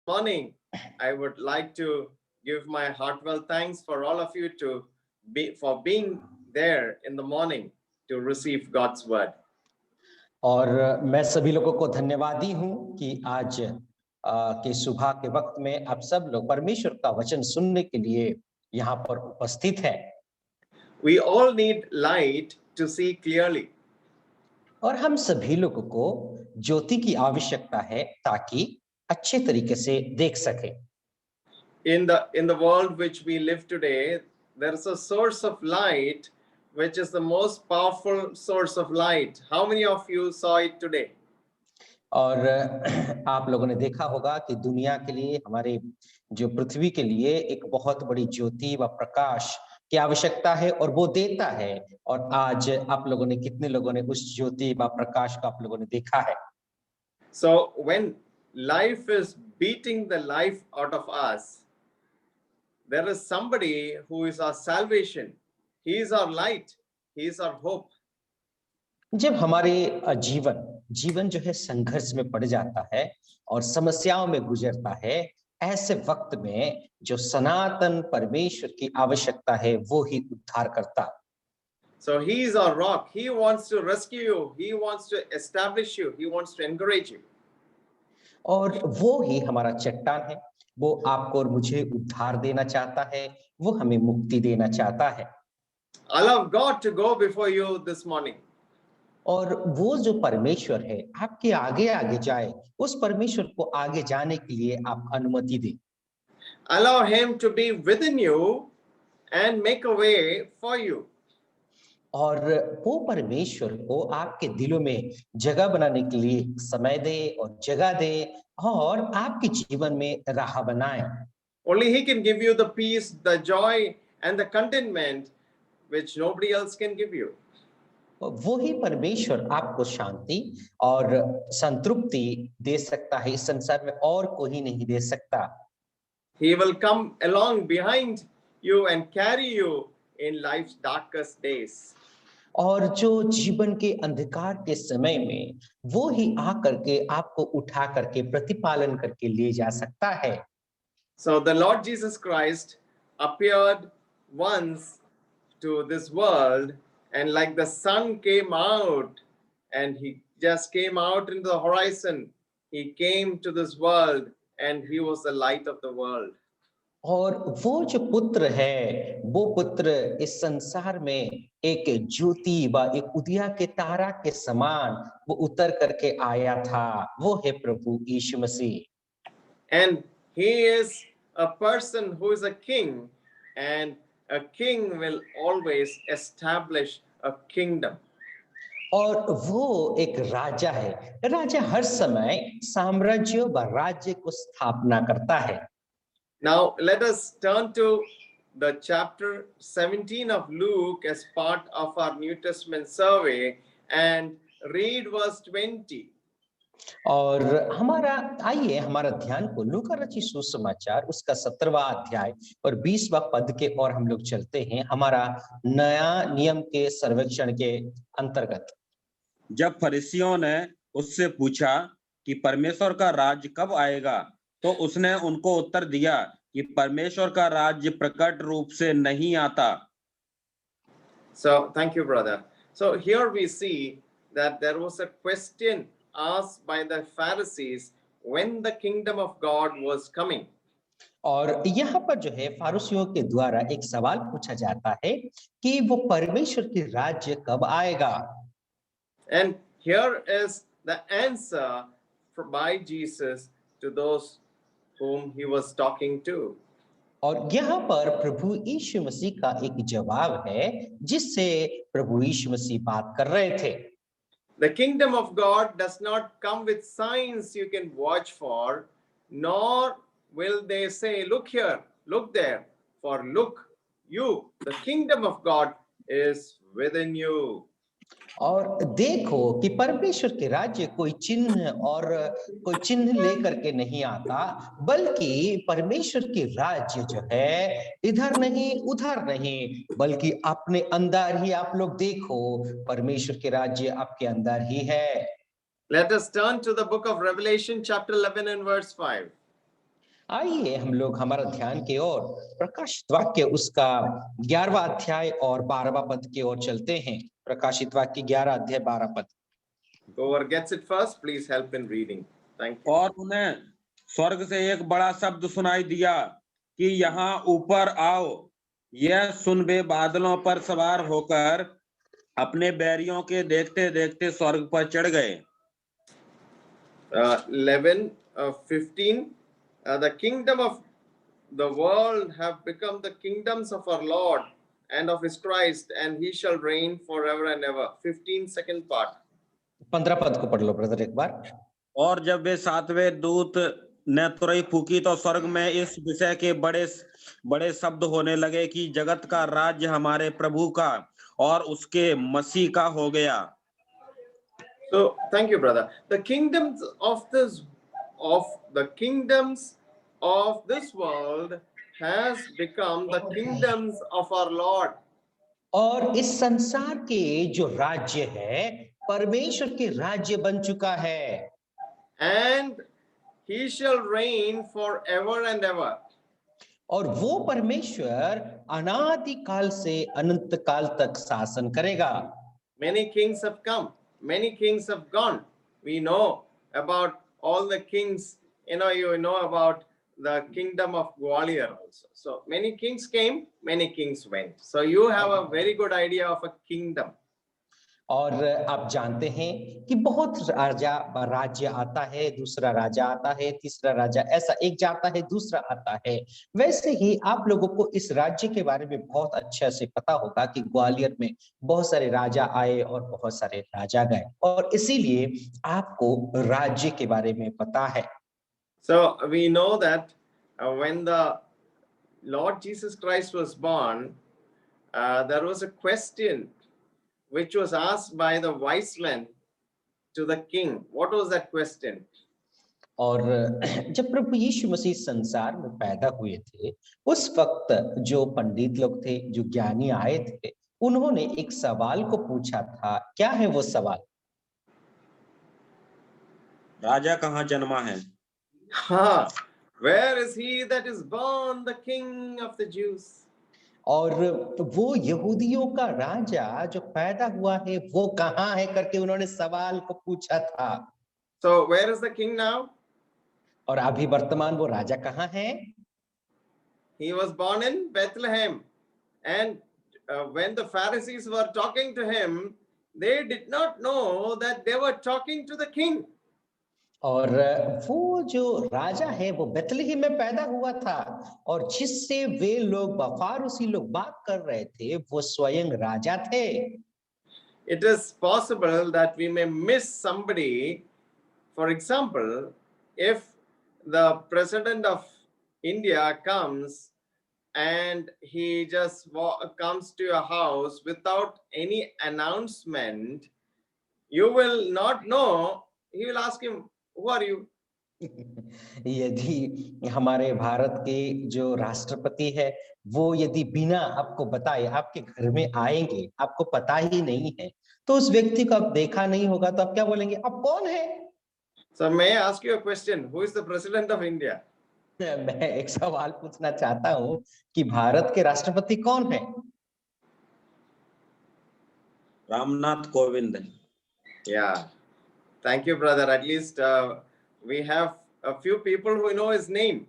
morning, I would like to give my heartfelt thanks for all of you for being there in the morning to receive God's word. और मैं सभी लोगों को धन्यवादी हूं कि आज के सुबह के वक्त में आप सब लोग परमेश्वर का वचन सुनने के लिए यहाँ पर उपस्थित हैं। We all need light to see clearly. और हम सभी लोगों को ज्योति की आवश्यकता है ताकि अच्छे तरीके से देख सके। In the world which we live today, there is a source of light which is the most powerful source of light. How many of you saw it today? और आप लोगों ने देखा होगा कि दुनिया के लिए, हमारे जो पृथ्वी के लिए एक बहुत बड़ी ज्योति व प्रकाश की आवश्यकता है और वो देता है। और आज आप लोगों ने, कितने लोगों ने उस ज्योति व प्रकाश को आप लोगों ने देखा है? So when life is beating the life out of us, there is somebody who is our salvation. He is our light. He is our hope. जब हमारे जीवन जो है संघर्ष में पड़ जाता है और समस्याओं में गुजरता है, ऐसे वक्त में जो सनातन परमेश्वर की आवश्यकता है वो ही उद्धार करता। So he is our rock. He wants to rescue you. He wants to establish you. He wants to encourage you. और वो ही हमारा चट्टान है। वो आपको और मुझे उद्धार देना चाहता है, वो हमें मुक्ति देना चाहता है। Allow God to go before you this morning. और वो जो परमेश्वर है आपके आगे आगे जाए, उस परमेश्वर को आगे जाने के लिए आप अनुमति दें। Allow him to be within you and make a way for you. और वो परमेश्वर को आपके दिलों में जगह बनाने के लिए समय दे और जगह दे और आपके जीवन में राह बनाए। Only he can give you the peace, the joy and the contentment which nobody else can give you. वो ही परमेश्वर आपको शांति और संतृप्ति दे सकता है, इस संसार में और कोई नहीं दे सकता। He will come along behind you and carry you in life's darkest days. और जो जीवन के अंधकार के समय में वो ही आकर के आपको उठा करके प्रतिपालन करके ले जा सकता है। So the Lord Jesus Christ appeared once to this world, and like the sun came out and he just came out into the horizon, he came to this world and he was the light of the world. और वो जो पुत्र है, वो पुत्र इस संसार में एक ज्योति व एक उदिया के तारा के समान वो उतर करके आया था। वो है प्रभु यीशु मसीह। And he is a person who is a king, and a king will always establish a kingdom. और वो एक राजा है। राजा हर समय साम्राज्य व राज्य को स्थापना करता है। Now let us turn to the chapter 17 of Luke as part of our New Testament survey and read verse 20. और आइए हमारा ध्यान को लूका रचित सुसमाचार उसका 17वां अध्याय और 20वां पद के और हम लोग चलते हैं, हमारा नया नियम के सर्वेक्षण के अंतर्गत। जब फरीसियों ने उससे पूछा कि परमेश्वर का राज्य कब आएगा, तो उसने उनको उत्तर दिया कि परमेश्वर का राज्य प्रकट रूप से नहीं आता। So thank you, brother. So here we see that there was a question asked by the Pharisees when the kingdom of God was coming. और यहाँ पर जो है फारूसियों के द्वारा एक सवाल पूछा जाता है कि वो परमेश्वर की राज्य कब आएगा। And here is the answer by Jesus to those whom he was talking to. और यहाँ पर प्रभु यीशु मसीह का एक जवाब है जिससे प्रभु यीशु मसीह बात कर रहे थे। The kingdom of God does not come with signs you can watch for, nor will they say, look here, look there, for look, you, the kingdom of God is within you. और देखो कि परमेश्वर के राज्य कोई चिन्ह लेकर के नहीं आता, बल्कि परमेश्वर के राज्य जो है इधर नहीं उधर नहीं, बल्कि अपने अंदर ही आप लोग देखो, परमेश्वर के राज्य आपके अंदर ही है। Let us turn to the book of Revelation chapter 11 and verse 5. आइए हम लोग हमारा ध्यान की ओर प्रकाशित वाक्य उसका 11वां अध्याय और 12वां पद की ओर चलते हैं। प्रकाशित वाक्य 11 अध्याय 12 पद। Whoever gets it first, please help in reading. Thank you. और उन्हें स्वर्ग से एक बड़ा शब्द सुनाई दिया कि यहाँ ऊपर आओ। यह सुन वे बादलों पर सवार होकर अपने बैरियों के देखते देखते स्वर्ग पर चढ़ गए। 11, 15. The kingdom of the world have become the kingdoms of our Lord and of his Christ, and he shall reign forever and ever. 15 second part. 15 पद को पढ़ लो ब्रदर एक बार। और जब वे सातवें दूत ने तुरही फूकी तो स्वर्ग में इस विषय के बड़े बड़े शब्द होने लगे कि जगत का राज्य हमारे प्रभु का और उसके मसीह का हो गया। So thank you, brother. The kingdoms of this world has become the kingdoms of our Lord. और इस संसार के जो राज्य है परमेश्वर के राज्य बन चुका है। And he shall reign forever and ever. और वो परमेश्वर अनादि काल से अनंत काल तक शासन करेगा। Many kings have come, many kings have gone. We know about all the kings, you know about the kingdom of Gwalior also. So many kings came, many kings went. So you have a very good idea of a kingdom. और आप जानते हैं कि बहुत राज्य आता है, दूसरा राजा आता है, तीसरा राजा, ऐसा एक जाता है दूसरा आता है। वैसे ही आप लोगों को इस राज्य के बारे में बहुत अच्छे से पता होगा कि ग्वालियर में बहुत सारे राजा आए और बहुत सारे राजा गए, और इसीलिए आपको राज्य के बारे में पता है। So we know that when the Lord Jesus Christ was born, there was a question which was asked by the wise men to the king. What was that question? और जब प्रभु यीशु मसीह संसार में पैदा हुए थे, उस वक्त जो पंडित लोग थे, जो ज्ञानी आए थे, उन्होंने एक सवाल को पूछा था। क्या है वो सवाल? राजा कहाँ जन्मा है? हाँ, where is he that is born the king of the Jews? और वो यहूदियों का राजा जो पैदा हुआ है वो कहाँ है करके उन्होंने सवाल को पूछा था। So where is the king now? और अभी वर्तमान वो राजा कहाँ है? He was born in Bethlehem, and when the Pharisees were talking to him, they did not know that they were talking to the king. और वो जो राजा है वो बेथलेहम में पैदा हुआ था, और जिससे वे लोग फारूसी लोग बात कर रहे थे वो स्वयं राजा थे। It is possible that we may miss somebody. For example, if the president of India comes and he just comes to your house without any announcement, you will not know. He will ask him, who are you? यदि हमारे भारत के जो राष्ट्रपति है वो यदि बिना आपको बताए आपके घर में आएंगे, आपको पता ही नहीं है, तो उस व्यक्ति को आप देखा नहीं होगा, तो आप क्या बोलेंगे? आप कौन है? So may I ask you a question? Who is the president of India? मैं एक सवाल पूछना चाहता हूँ कि भारत के राष्ट्रपति कौन है? Ramnath Kovind. Yeah. Thank you, brother. At least we have a few people who know his name.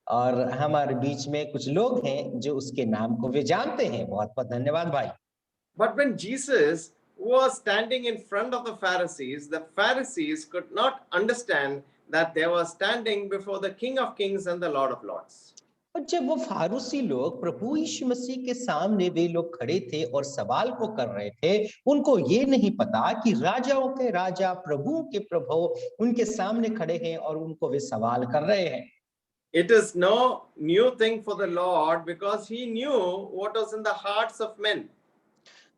और हमारे बीच में कुछ लोग हैं जो उसके नाम को वे जानते हैं। बहुत बहुत धन्यवाद भाई। But when Jesus was standing in front of the Pharisees could not understand that they were standing before the King of Kings and the Lord of Lords. और जब वो फारूसी लोग प्रभु यीशु मसीह के सामने वे लोग खड़े थे और सवाल को कर रहे थे, उनको ये नहीं पता कि राजाओं के राजा, प्रभुओं के प्रभु उनके सामने खड़े हैं और उनको वे सवाल कर रहे हैं। It is no new thing for the Lord because he knew what was in the hearts of men.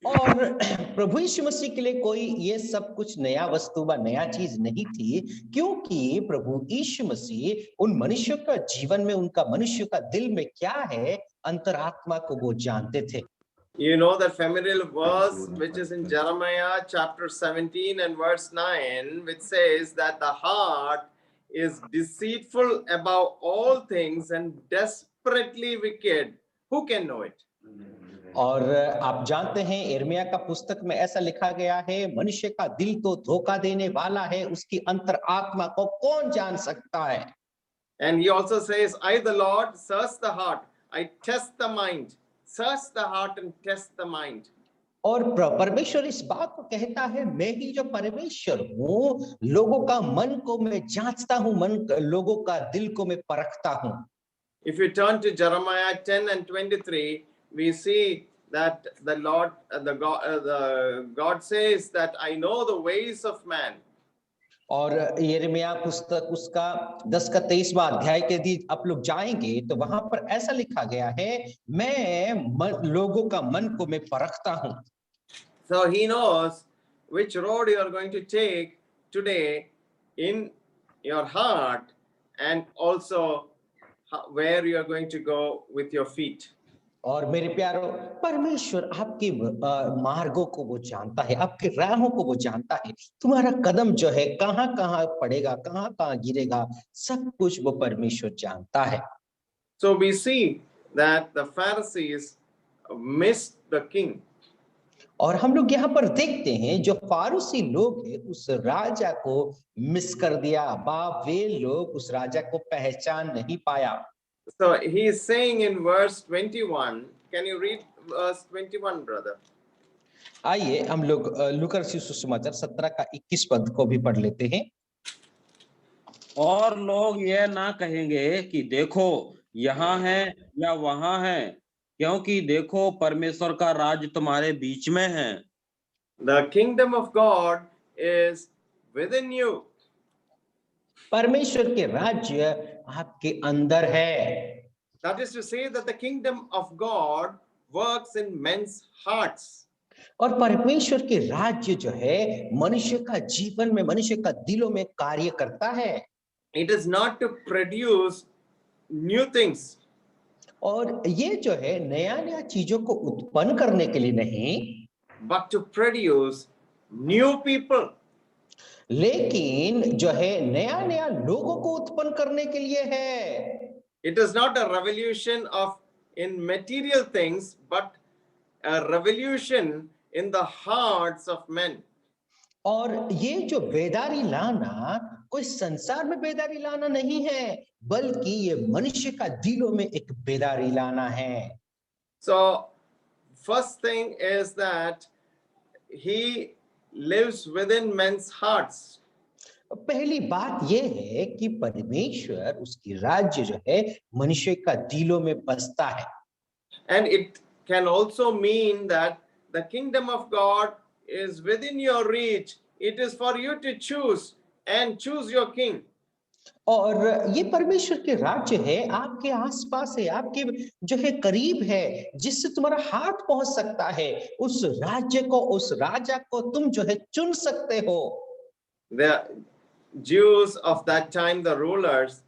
और प्रभु यीशु मसीह के लिए कोई ये सब कुछ नया वस्तु व नया चीज नहीं थी, क्योंकि प्रभु यीशु मसीह उन मनुष्यों का जीवन में, उनका मनुष्य का दिल में क्या है, अंतरात्मा को वो जानते थे। You know that familiar verse which is in Jeremiah chapter 17 and verse 9, which says that the heart is deceitful above all things and desperately wicked. Who can know it? और आप जानते हैं यिर्मयाह का पुस्तक में ऐसा लिखा गया है, मनुष्य का दिल तो धोखा देने वाला है, उसकी अंतर आत्मा को कौन जान सकता है। And he also says, I the Lord search the heart, I test the mind, search the heart and test the mind. और परमेश्वर इस बात को कहता है, मैं ही जो परमेश्वर हूँ, लोगों का मन को मैं जांचता हूँ, लोगों का दिल को मैं परखता हूँ। If you turn to Jeremiah 10 and 23, we see that the Lord, God says that I know the ways of man. और यिर्मयाह पुस्तक उसका 10 का 23वां अध्याय के दी आप लोग जाएंगे तो वहां पर ऐसा लिखा गया है, मैं लोगों का मन को मैं परखता हूँ। So he knows which road you are going to take today in your heart, and also where you are going to go with your feet. और मेरे प्यारो, परमेश्वर आपके मार्गों को वो जानता है, आपके राहों को वो जानता है, तुम्हारा कदम जो है कहाँ कहाँ पड़ेगा, कहाँ कहाँ गिरेगा, सब कुछ वो परमेश्वर जानता है। So we see that the Pharisees missed the king. और हम लोग यहाँ पर देखते हैं जो फारूसी लोग हैं उस राजा को मिस कर दिया, वे लोग उस राजा को पहचान नहीं पाया। So he is saying in verse 21, can you read verse 21, brother? आइए हम लोग लूका रचित सुसमाचार 17 का 21 पद को भी पढ़ लेते हैं। और लोग यह ना कहेंगे कि देखो यहाँ है या वहां है, क्योंकि देखो परमेश्वर का राज तुम्हारे बीच में है। The kingdom of God is within you. परमेश्वर के राज्य आपके अंदर है। That is to say that the kingdom of God works in men's hearts. और परमेश्वर के राज्य जो है मनुष्य का जीवन में, मनुष्य का दिलों में कार्य करता है। It is not to produce new things. और ये जो है नया नया चीजों को उत्पन्न करने के लिए नहीं, but to produce new people. लेकिन जो है नया नया लोगों को उत्पन्न करने के लिए है। It is not a revolution of in material things, but a revolution in the hearts of men. और ये जो बेदारी लाना कोई संसार में बेदारी लाना नहीं है, बल्कि ये मनुष्य का दिलों में एक बेदारी लाना है। So first thing is that he lives within men's hearts. पहली बात ये है कि परमेश्वर उसकी राज्य जो है मनुष्य का दिलों में बसता है। And it can also mean that the kingdom of God is within your reach. It is for you to choose and choose your king. और ये परमेश्वर के राज्य है, आपके आसपास है, आपके जो है करीब है, जिससे तुम्हारा हाथ पहुंच सकता है। उस राज्य को, उस राजा को तुम जो है चुन सकते हो। The Jews of that time, the rulers,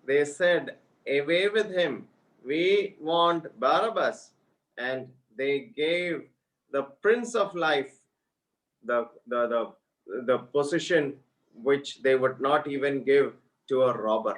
they said, away with him. We want Barabbas. And they gave the Prince of Life the position which they would not even give to a robber.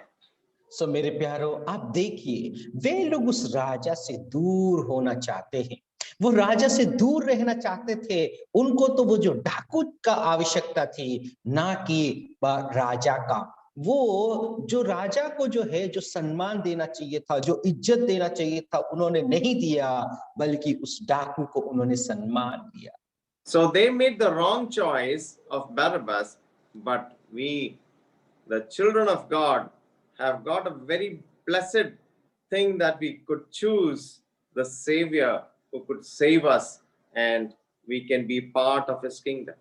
सो मेरे प्यारो, आप देखिए वे लोग उस राजा से दूर होना चाहते हैं, वो राजा से दूर रहना चाहते थे। उनको तो वो जो डाकू का आवश्यकता थी, ना कि राजा का। वो जो राजा को जो है जो सम्मान देना चाहिए था, जो इज्जत देना चाहिए था, उन्होंने नहीं दिया, बल्कि उस डाकू को उन्होंने सम्मान दिया। So they made the wrong choice of Barabbas, but we, the children of God, have got a very blessed thing that we could choose the Savior who could save us, and we can be part of his kingdom.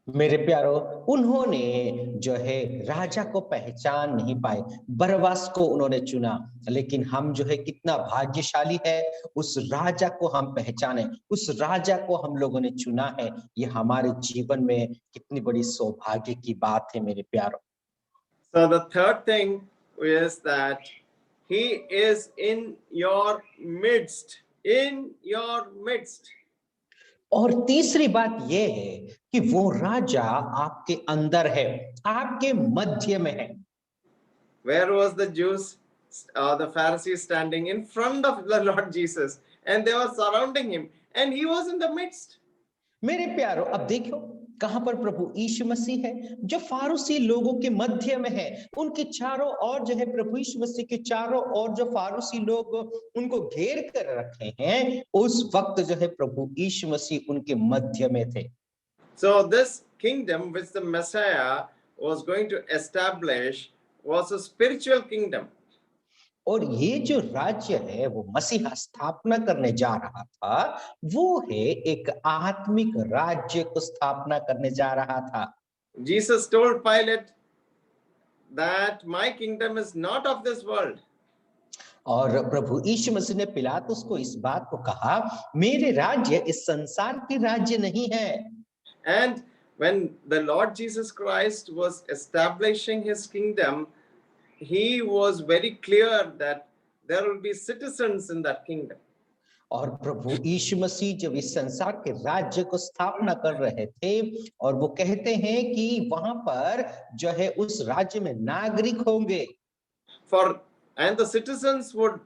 मेरे प्यारो, उन्होंने जो है राजा को पहचान नहीं पाए, बरअब्बास को उन्होंने चुना, लेकिन हम जो है कितना भाग्यशाली है, उस राजा को हम पहचाने, उस राजा को हम लोगों ने चुना है। ये हमारे जीवन में कितनी बड़ी सौभाग्य की बात है मेरे प्यारो। So the third thing is that he is in your midst, in your midst. और तीसरी बात यह है कि वो राजा आपके अंदर है, आपके मध्य में है। where was the Jews, the Pharisees standing in front of the Lord Jesus, and they were surrounding him, and he was in the midst. मेरे प्यारो, अब देखो कहां पर प्रभु यीशु मसीह है, जो फारूसी लोगों के मध्य में है। उनके चारों ओर जो है, प्रभु यीशु मसीह के चारों ओर जो फारूसी लोग उनको घेर कर रखे हैं, उस वक्त जो है प्रभु यीशु मसीह उनके मध्य में थे। So this kingdom which the Messiah was going to establish was a spiritual kingdom. और ये जो राज्य है वो मसीहा स्थापना करने जा रहा था, वो है एक आत्मिक राज्य को स्थापना करने जा रहा था। Jesus told Pilate that my kingdom is not of this world. और प्रभु यीशु मसीह ने पिलातुस को इस बात को कहा, मेरे राज्य इस संसार के राज्य नहीं है। And when the Lord Jesus Christ was establishing his kingdom, he was very clear that there will be citizens in that kingdom. और प्रभु यीशु मसीह जब इस संसार के राज्य को स्थापना कर रहे थे, और वो कहते हैं कि वहां पर जो है उस राज्य में नागरिक होंगे। And the citizens would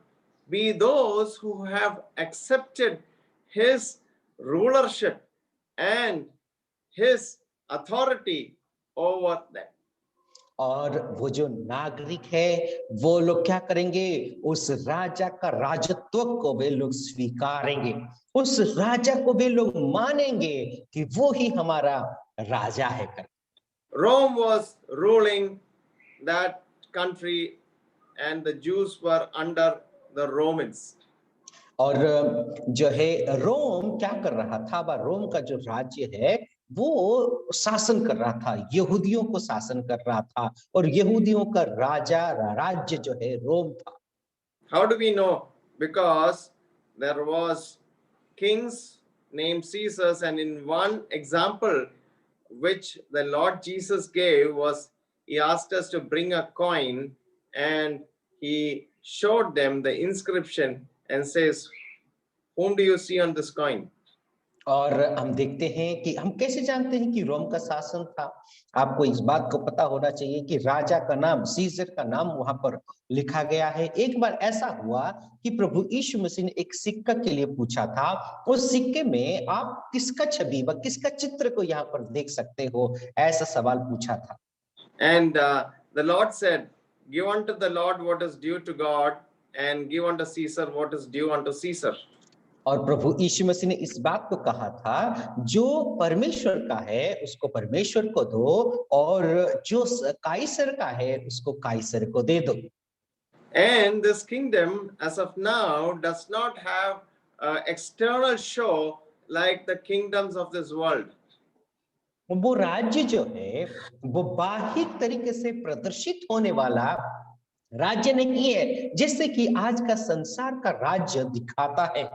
be those who have accepted his rulership and his authority over them. और वो जो नागरिक है, वो लोग क्या करेंगे, उस राजा का राजत्व को वे लोग स्वीकारेंगे, उस राजा को वे लोग मानेंगे कि वो ही हमारा राजा है। Rome was ruling that country and the Jews were under the Romans. और जो है रोम क्या कर रहा था, वह रोम का जो राज्य है वो शासन कर रहा था, यहूदियों को शासन कर रहा था, और यहूदियों का राज्य जो है रोम था। How do we know? Because there was kings named Caesars, and in one example which the Lord Jesus gave was, he asked us to bring a coin, and he showed them the inscription and says, whom do you see on this coin? और हम देखते हैं कि हम कैसे जानते हैं कि रोम का शासन था। आपको इस बात को पता होना चाहिए कि राजा का नाम, सीजर का नाम वहां पर लिखा गया है। एक बार ऐसा हुआ कि प्रभु यीशु मसीह ने एक सिक्का के लिए पूछा था, उस सिक्के में आप किसका छवि व किसका चित्र को यहाँ पर देख सकते हो, ऐसा सवाल पूछा था। And the Lord said, give unto the Lord what is due to God, and give unto Caesar what is due unto Caesar. और प्रभु यीशु मसीह ने इस बात को कहा था, जो परमेश्वर का है उसको परमेश्वर को दो, और जो काइसर का है उसको काइसर को दे दो। And this kingdom as of now does not have external show like the kingdoms of this world. वो राज्य जो है वो बाहिर तरीके से प्रदर्शित होने वाला राज्य नहीं है, जैसे कि आज का संसार का राज्य दिखाता है।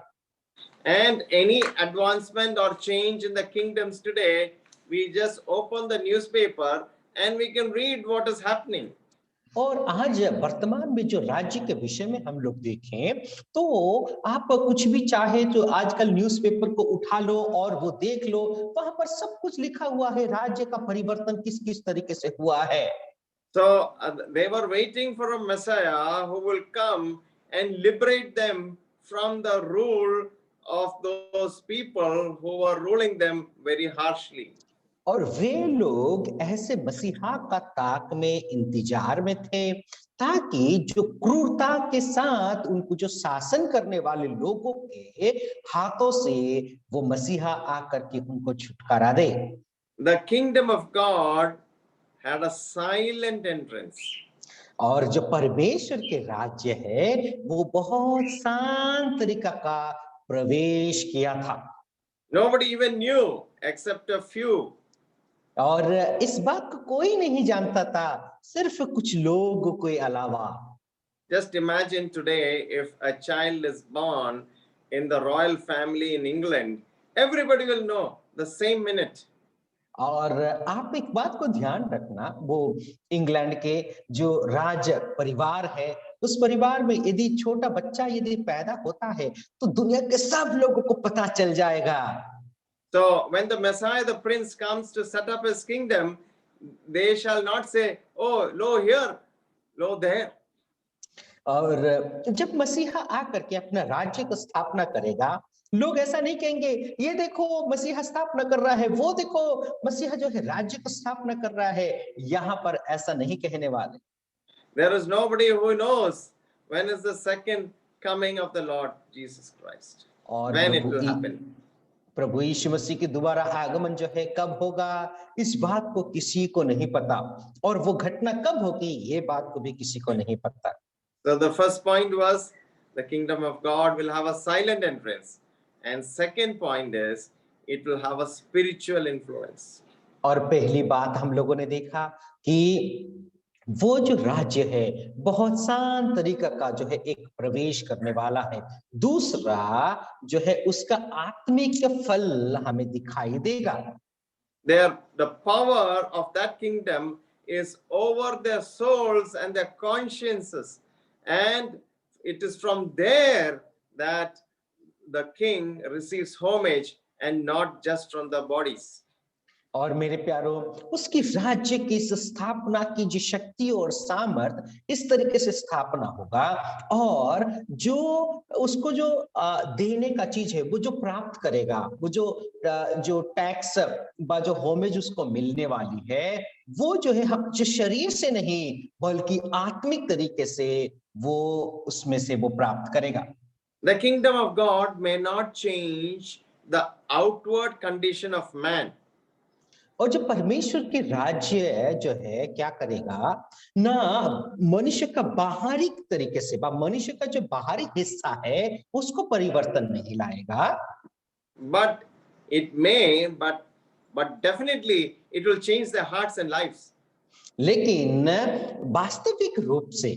And any advancement or change in the kingdoms today, we just open the newspaper and we can read what is happening. और आज वर्तमान में जो राज्य के विषय में हम लोग देखें तो आप कुछ भी चाहे तो आजकल न्यूज़पेपर को उठा लो और वो देख लो, वहां पर सब कुछ लिखा हुआ है, राज्य का परिवर्तन किस किस तरीके से हुआ है। So they were waiting for a Messiah who will come and liberate them from the rule of those people who were ruling them very harshly. और वे लोग ऐसे मसीहा का ताक में इंतजार में थे, ताकि जो क्रूरता के साथ उनको जो शासन करने वाले लोगों के हाथों से वो मसीहा आकर के उनको छुटकारा दे। The kingdom of God had a silent entrance. और जो परमेश्वर के राज्य है वो बहुत शांत तरीका का प्रवेश किया था। Nobody even knew except a few. और इस बात को कोई नहीं जानता था, सिर्फ कुछ लोगों के अलावा। Just imagine today if a child is born in the royal family in England, everybody will know the same minute. और आप एक बात को ध्यान रखना, वो इंग्लैंड के जो राज परिवार है, उस परिवार में यदि छोटा बच्चा यदि पैदा होता है तो दुनिया के सब लोगों को पता चल जाएगा। So when the Messiah, the Prince, comes to set up his kingdom, they shall not say, "Oh, lo flow there. और जब मसीहा आकर के अपना राज्य की स्थापना करेगा, लोग ऐसा नहीं कहेंगे ये देखो मसीहा स्थापना कर रहा है, वो देखो मसीहा जो है राज्य की स्थापना कर रहा है। यहाँ पर ऐसा नहीं कहने वाले। There is nobody who knows when is the second coming of the Lord Jesus Christ. और When it will happen. प्रभु यीशु मसीह की दोबारा आगमन जो है कब होगा, इस बात को किसी को नहीं पता, और वो घटना कब होगी ये बात को भी किसी को नहीं पता। So the first point was the kingdom of God will have a silent entrance, and second point is it will have a spiritual influence. और पहली बात हम लोगों ने देखा कि वो जो राज्य है बहुत शांत तरीका का जो है एक प्रवेश करने वाला है। दूसरा जो है उसका आत्मिक फल हमें दिखाई देगा। There, the power of that kingdom is over their souls and their consciences, and it is from there that the king receives homage and not just from the bodies. और मेरे प्यारों, उसकी राज्य की स्थापना की जो शक्ति और सामर्थ इस तरीके से स्थापना होगा, और जो उसको जो देने का चीज है वो जो प्राप्त करेगा, वो जो टैक्स बा जो होमेज उसको मिलने वाली है, वो जो है हम जो शरीर से नहीं बल्कि आत्मिक तरीके से वो उसमें से वो प्राप्त करेगा। The kingdom of God may not change the outward condition of man. और जो परमेश्वर के राज्य जो है क्या करेगा ना, मनुष्य का बाहरी तरीके से मनुष्य का जो बाहरी हिस्सा है उसको परिवर्तन नहीं लाएगा, But it may, but definitely it will change their hearts and lives. लेकिन वास्तविक रूप से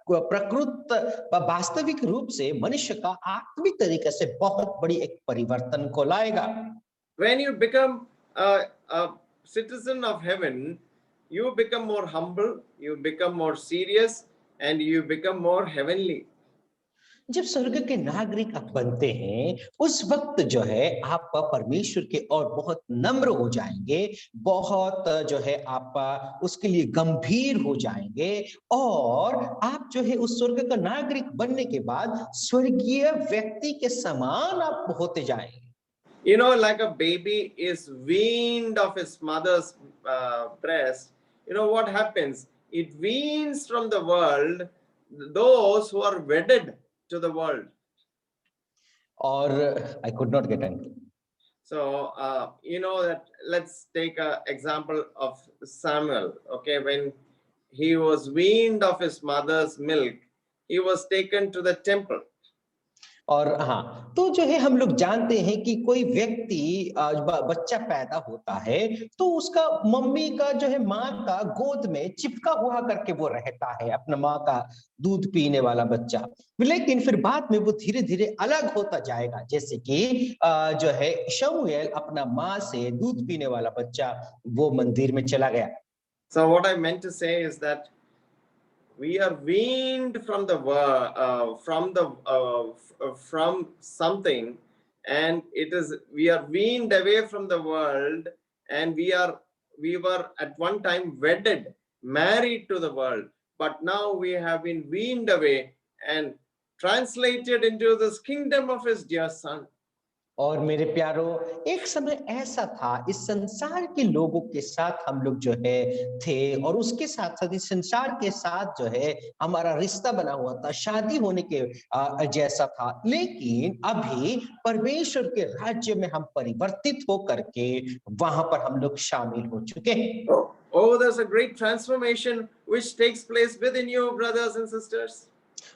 वास्तविक रूप से मनुष्य का आत्मिक तरीके से बहुत बड़ी एक परिवर्तन को लाएगा। When you become a citizen of heaven, you become more humble, you become more serious, and you become more heavenly. जब स्वर्ग के नागरिक आप बनते हैं उस वक्त जो है आप परमेश्वर के और बहुत नम्र हो जाएंगे, बहुत जो है आप उसके लिए गंभीर हो जाएंगे, और आप जो है उस स्वर्ग का नागरिक बनने के बाद स्वर्गीय व्यक्ति के समान आप होते जाएंगे। You know, like a baby is weaned of his mother's breast, you know what happens? It weans from the world those who are wedded to the world. Or I could not get angry. So, you know that, let's take an example of Samuel. Okay, when he was weaned of his mother's milk, he was taken to the temple. और हाँ, तो जो है हम लोग जानते हैं कि कोई व्यक्ति बच्चा पैदा होता है तो उसका मम्मी का जो है माँ का गोद में चिपका हुआ करके वो रहता है, अपना माँ का दूध पीने वाला बच्चा। लेकिन फिर बाद में वो धीरे धीरे अलग होता जाएगा, जैसे कि जो है शमूएल अपना माँ से दूध पीने वाला बच्चा वो मंदिर में चला गया। So what I meant to say is that we are weaned from the from something, and we are weaned away from the world, and we were at one time wedded, married to the world, but now we have been weaned away and translated into this kingdom of his dear son. और मेरे प्यारों, एक समय ऐसा था इस संसार के लोगों के साथ हम लोग जो है थे, और उसके साथ साथ इस संसार के साथ जो है हमारा रिश्ता बना हुआ था, शादी होने के जैसा था। लेकिन अभी परमेश्वर के राज्य में हम परिवर्तित हो करके वहां पर हम लोग शामिल हो चुके हैं। Oh, there's a great transformation which takes place within you, brothers and sisters.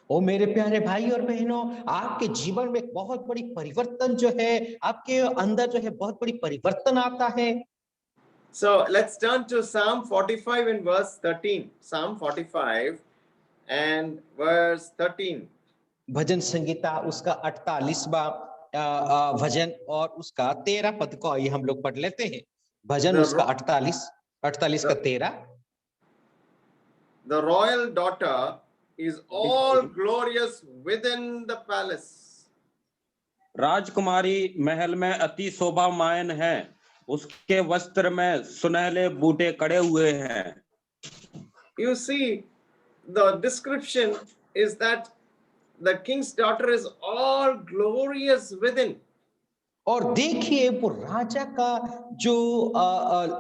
ओ मेरे प्यारे भाई और बहनों, आपके जीवन में एक बहुत बड़ी परिवर्तन जो है, आपके अंदर जो है बहुत बड़ी परिवर्तन आता है। So let's turn to Psalm 45 and verse 13. Psalm 45 and verse 13. भजन संगीता उसका 48वां भजन और उसका 13 पद को ये हम लोग पढ़ लेते हैं। भजन उसका 48 का 13। The royal daughter is all glorious within the palace. राजकुमारी महल में अति शोभामायन है, उसके वस्त्र में सुनहले बूटे कड़े हुए हैं। You see, the description is that the king's daughter is all glorious within. और देखिए वो राजा का जो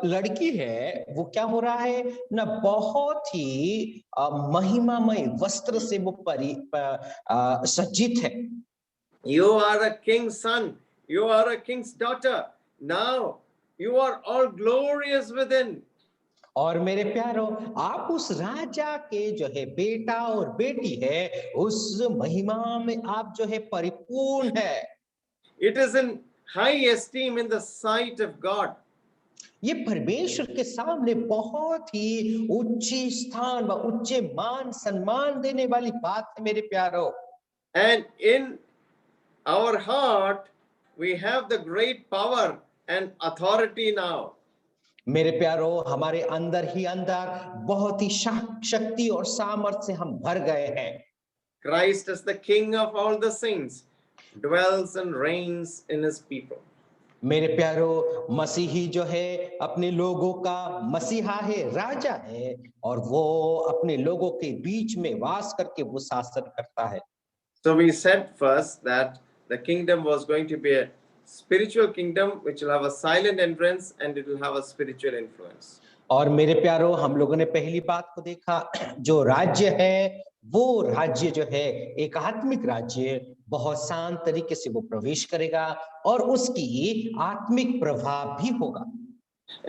लड़की है वो क्या हो रहा है ना, बहुत ही महिमामय वस्त्र से वो सज्जित है। You are a king's son, you are a king's daughter. Now you are all glorious within. और मेरे प्यारो, आप उस राजा के जो है बेटा और बेटी है, उस महिमा में आप जो है परिपूर्ण है। It is in high esteem in the sight of God. ये परमेश्वर के सामने बहुत ही ऊंचे स्थान व ऊंचे मान सम्मान देने वाली बात है मेरे प्यारो। And in our heart, we have the great power and authority now. मेरे प्यारो, हमारे अंदर ही अंदर बहुत ही शक्ति और सामर्थ्य से हम भर गए हैं। Christ as the King of all the saints dwells and reigns in his people. मेरे प्यारो, मसीही जो है अपने लोगों का मसीहा है, राजा है, और वो अपने लोगों के बीच में वास करके वो शासन करता है। So we said first that the kingdom was going to be a spiritual kingdom which will have a silent entrance and it will have a spiritual influence. और मेरे प्यारो, हम लोगों ने पहली बात को देखा, जो राज्य है वो राज्य जो है एक आत्मिक राज्य, बहुत शांत तरीके से वो प्रवेश करेगा और उसकी आत्मिक प्रभाव भी होगा।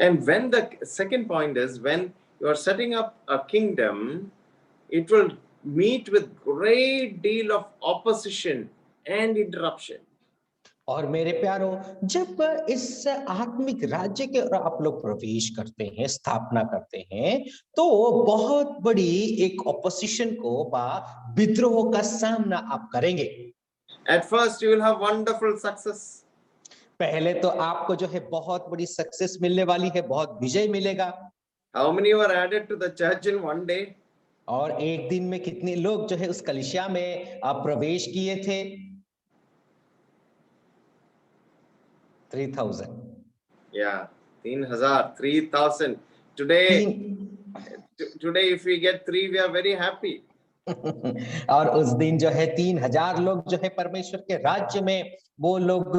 And when the second point is, when you are setting up a kingdom, it will meet with great deal of opposition and interruption. और मेरे प्यारो, जब इस आत्मिक राज्य के और आप लोग प्रवेश करते हैं, स्थापना करते हैं, तो बहुत बड़ी एक ऑपोजिशन को विद्रोह का सामना आप करेंगे। At first you will have wonderful success. पहले तो आपको जो है बहुत बड़ी सक्सेस मिलने वाली है, बहुत विजय मिलेगा। How many were added to the church in one day? और एक दिन में कितने लोग जो है उस कलीसिया में प्रवेश किए थे? 3000. Yeah, 3,000. Today if we get 3, we are very happy. और उस दिन जो है 3000 लोग जो है परमेश्वर के राज्य में वो लोग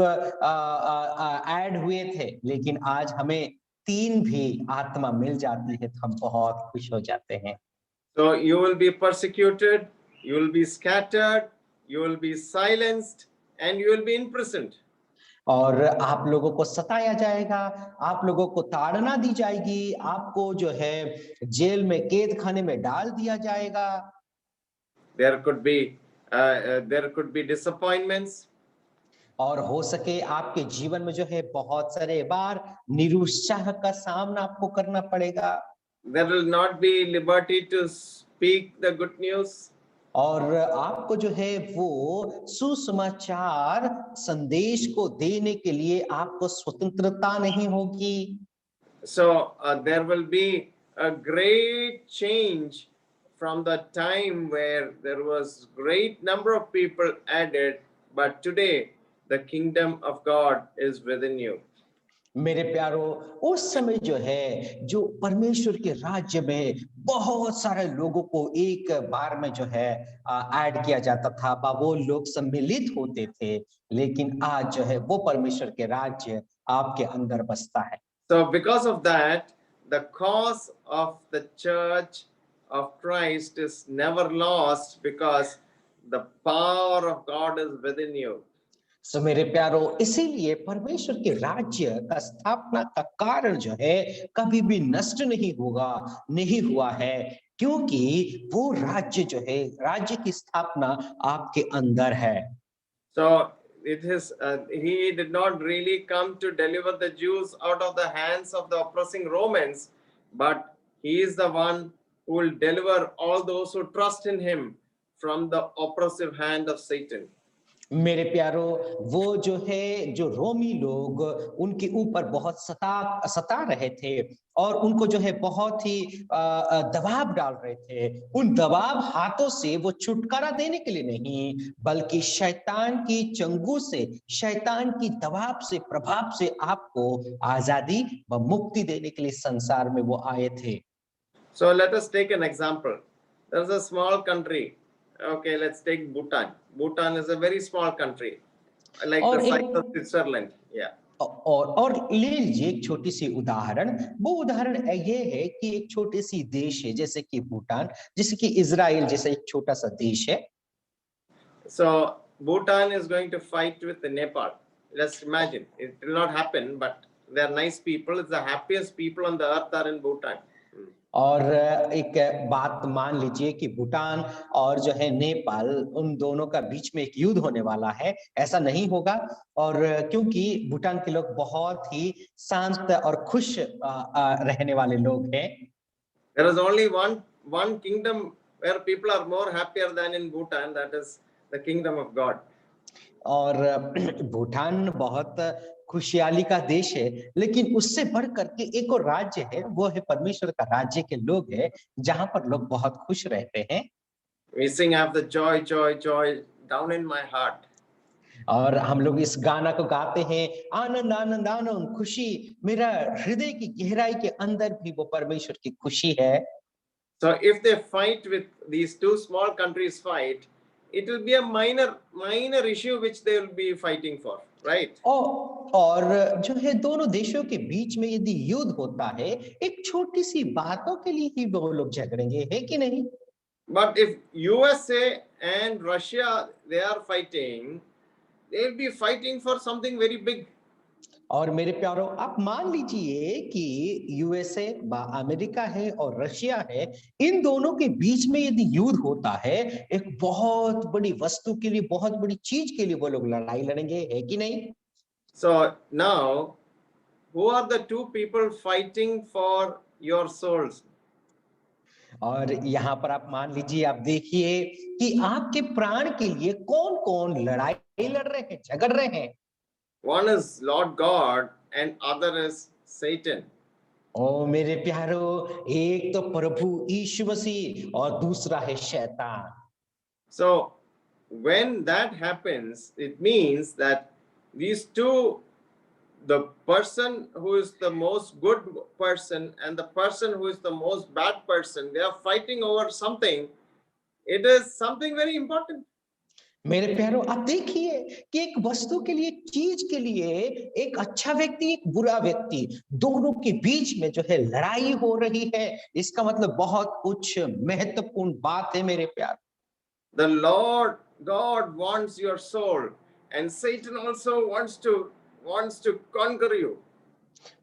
ऐड हुए थे, लेकिन आज हमें 3 भी आत्मा मिल जाती है तो हम बहुत खुश हो जाते हैं। So you will be persecuted, you will be scattered, you will be silenced and you will be imprisoned. और आप लोगों को सताया जाएगा, आप लोगों को ताड़ना दी जाएगी, आपको जो है जेल में कैद खाने में डाल दिया जाएगा। There could be disappointments. और हो सके आपके जीवन में जो है बहुत सारे बार निरुत्साह का सामना आपको करना पड़ेगा। There will not be liberty to speak the good news. और आपको जो है वो सुसमाचार संदेश को देने के लिए आपको स्वतंत्रता नहीं होगी। So there will be a great change from the time where there was great number of people added, but today the kingdom of God is within you. मेरे प्यारो, उस समय जो है जो परमेश्वर के राज्य में बहुत सारे लोगों को एक बार में जो है ऐड किया जाता था, वो लोग सम्मिलित होते थे, लेकिन आज जो है वो परमेश्वर के राज्य आपके अंदर बसता है। So because of that, the cause of the church of Christ is never lost because the power of God is within you. सो मेरे प्यारो, इसीलिए परमेश्वर के राज्य का स्थापना का कारण जो है कभी भी नष्ट नहीं हुआ है, क्योंकि वो राज्य जो है, राज्य की स्थापना आपके अंदर है। So it is he did not really come to deliver the Jews out of the hands of the oppressing Romans, but he is the one who will deliver all those who trust in him from the oppressive hand of Satan. मेरे प्यारो, वो जो है जो रोमी लोग उनके ऊपर बहुत सता रहे थे और उनको जो है बहुत ही दबाव डाल रहे थे, उन दबाव हाथों से वो छुटकारा देने के लिए नहीं, बल्कि शैतान की चंगुल से, शैतान की दबाव से, प्रभाव से आपको आजादी व मुक्ति देने के लिए संसार में वो आए थे। So let us take an example. There's a small country. Okay, let's take Bhutan. Bhutan is a very small country, like और the size एक of Switzerland. Yeah. और ले लीजिए एक छोटी सी उदाहरण। वो उदाहरण ये है कि एक छोटी सी देश है जैसे कि भूटान, जैसे कि इजराइल जैसा एक छोटा सा देश है। So Bhutan is going to fight with Nepal. Let's imagine. It will not happen, but they are nice people. It's the happiest people on the earth are in Bhutan. और एक बात मान लीजिए कि भूटान और जो है नेपाल, उन दोनों का बीच में एक युद्ध होने वाला है। ऐसा नहीं होगा, और क्योंकि भूटान के लोग बहुत ही शांत और खुश रहने वाले लोग हैं। There is only one kingdom where people are more happier than in Bhutan. That is the kingdom of God. और भूटान बहुत खुशहाली का देश है, लेकिन उससे बढ़ करके एक और राज्य है, वो है परमेश्वर का राज्य के लोग हैं, जहां पर लोग बहुत खुश रहते हैं। We sing, "Have the joy, joy, joy down in my heart." और हम लोग इस गाना को गाते हैं, आनंद आनंद आनंद, खुशी मेरा हृदय की गहराई के अंदर भी वो परमेश्वर की खुशी है। So if they fight with these two small countries fight, it will be a minor issue which they will be fighting for, right? और जो है दोनों देशों के बीच में यदि युद्ध होता है, एक छोटी सी बातों के लिए ही वो लोग झगड़ेंगे, है कि नहीं? But if USA and Russia they are fighting, they will be fighting for something very big. और मेरे प्यारों, आप मान लीजिए कि यूएसए, अमेरिका है और रशिया है, इन दोनों के बीच में यदि युद्ध होता है, एक बहुत बड़ी वस्तु के लिए, बहुत बड़ी चीज के लिए वो लोग लड़ाई लड़ेंगे, है कि नहीं? So now, who are the two people fighting for your souls? और यहाँ पर आप मान लीजिए, आप देखिए कि आपके प्राण के लिए कौन कौन लड़ाई लड़ रहे हैं, झगड़ रहे हैं। One is Lord God and other is Satan. ओ मेरे प्यारो, एक तो प्रभु यीशु मसीह और दूसरा है शैतान। So when that happens, it means that these two, the person who is the most good person and the person who is the most bad person, they are fighting over something. It is something very important. मेरे प्यारो, आप देखिए कि एक वस्तु के लिए, चीज के लिए, एक अच्छा व्यक्ति, एक बुरा व्यक्ति, दोनों के बीच में जो है लड़ाई हो रही है। इसका मतलब बहुत कुछ महत्वपूर्ण बात है मेरे प्यार। The Lord God wants your soul, and Satan also wants to conquer you.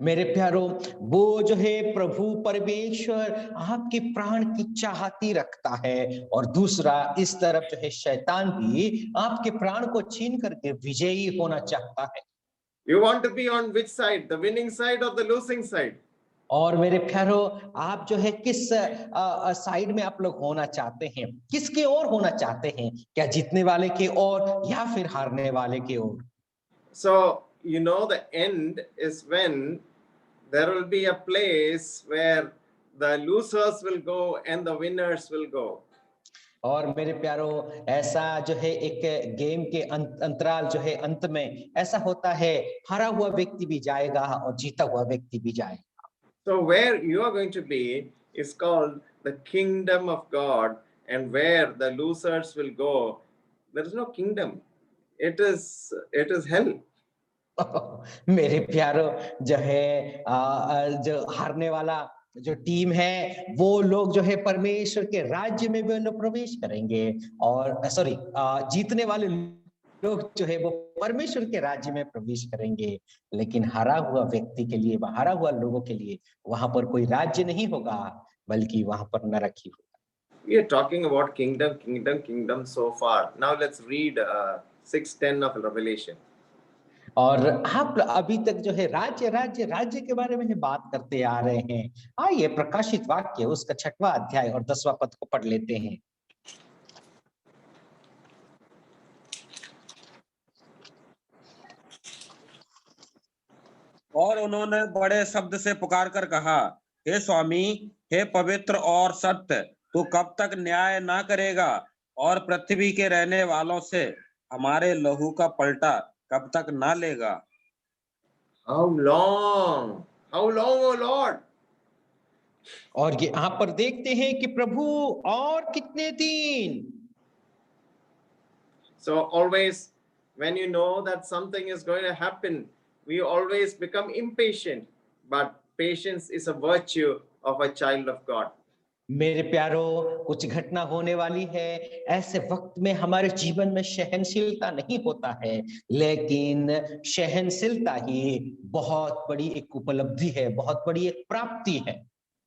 मेरे प्यारो, वो जो है प्रभु परमेश्वर आपके प्राण की चाहती रखता है, और दूसरा इस तरफ जो है शैतान भी आपके प्राण को छीन करके विजयी होना चाहता है। You want to be on which side, the winning side or the losing side? और मेरे प्यारो, आप जो है किस साइड में आप लोग होना चाहते हैं, किसके ओर होना चाहते हैं? क्या जीतने वाले के ओर या फिर हारने वाले के ओर? So the end is when there will be a place where the losers will go and the winners will go. और मेरे प्यारो, ऐसा जो है एक गेम के अंतराल जो है अंत में ऐसा होता है, हारा हुआ व्यक्ति भी जाएगा और जीता हुआ व्यक्ति भी जाएगा। So where you are going to be is called the kingdom of God, and where the losers will go, there is no kingdom. It is hell. मेरे प्यारो, जो है जो हारने वाला जो टीम है, वो लोग जो है परमेश्वर के राज्य में भी लोग प्रवेश करेंगे, और सॉरी, जीतने वाले लोग जो है वो परमेश्वर के राज्य में प्रवेश करेंगे। लेकिन हारा हुआ व्यक्ति के लिए, हारा हुआ लोगों के लिए वहां पर कोई राज्य नहीं होगा, बल्कि वहां पर नरक ही होगा। We are talking about kingdom so far. Now let's read 6:10 of Revelation. और आप अभी तक जो है राज्य के बारे में ही बात करते आ रहे हैं। आइए प्रकाशित वाक्य उसका 6वां अध्याय और 10वां पद को पढ़ लेते हैं। और उन्होंने बड़े शब्द से पुकार कर कहा, हे स्वामी, हे पवित्र और सत्य, तू कब तक न्याय ना करेगा और पृथ्वी के रहने वालों से हमारे लहू का पलटा कब तक ना लेगा? How long, O Lord? और ये यहाँ पर देखते हैं कि प्रभु और कितने दिन। So always, when you know that something is going to happen, we always become impatient. But patience is a virtue of a child of God. मेरे प्यारों, कुछ घटना होने वाली है, ऐसे वक्त में हमारे जीवन में सहनशीलता नहीं होता है, लेकिन सहनशीलता ही बहुत बड़ी एक उपलब्धि है, बहुत बड़ी एक प्राप्ति है।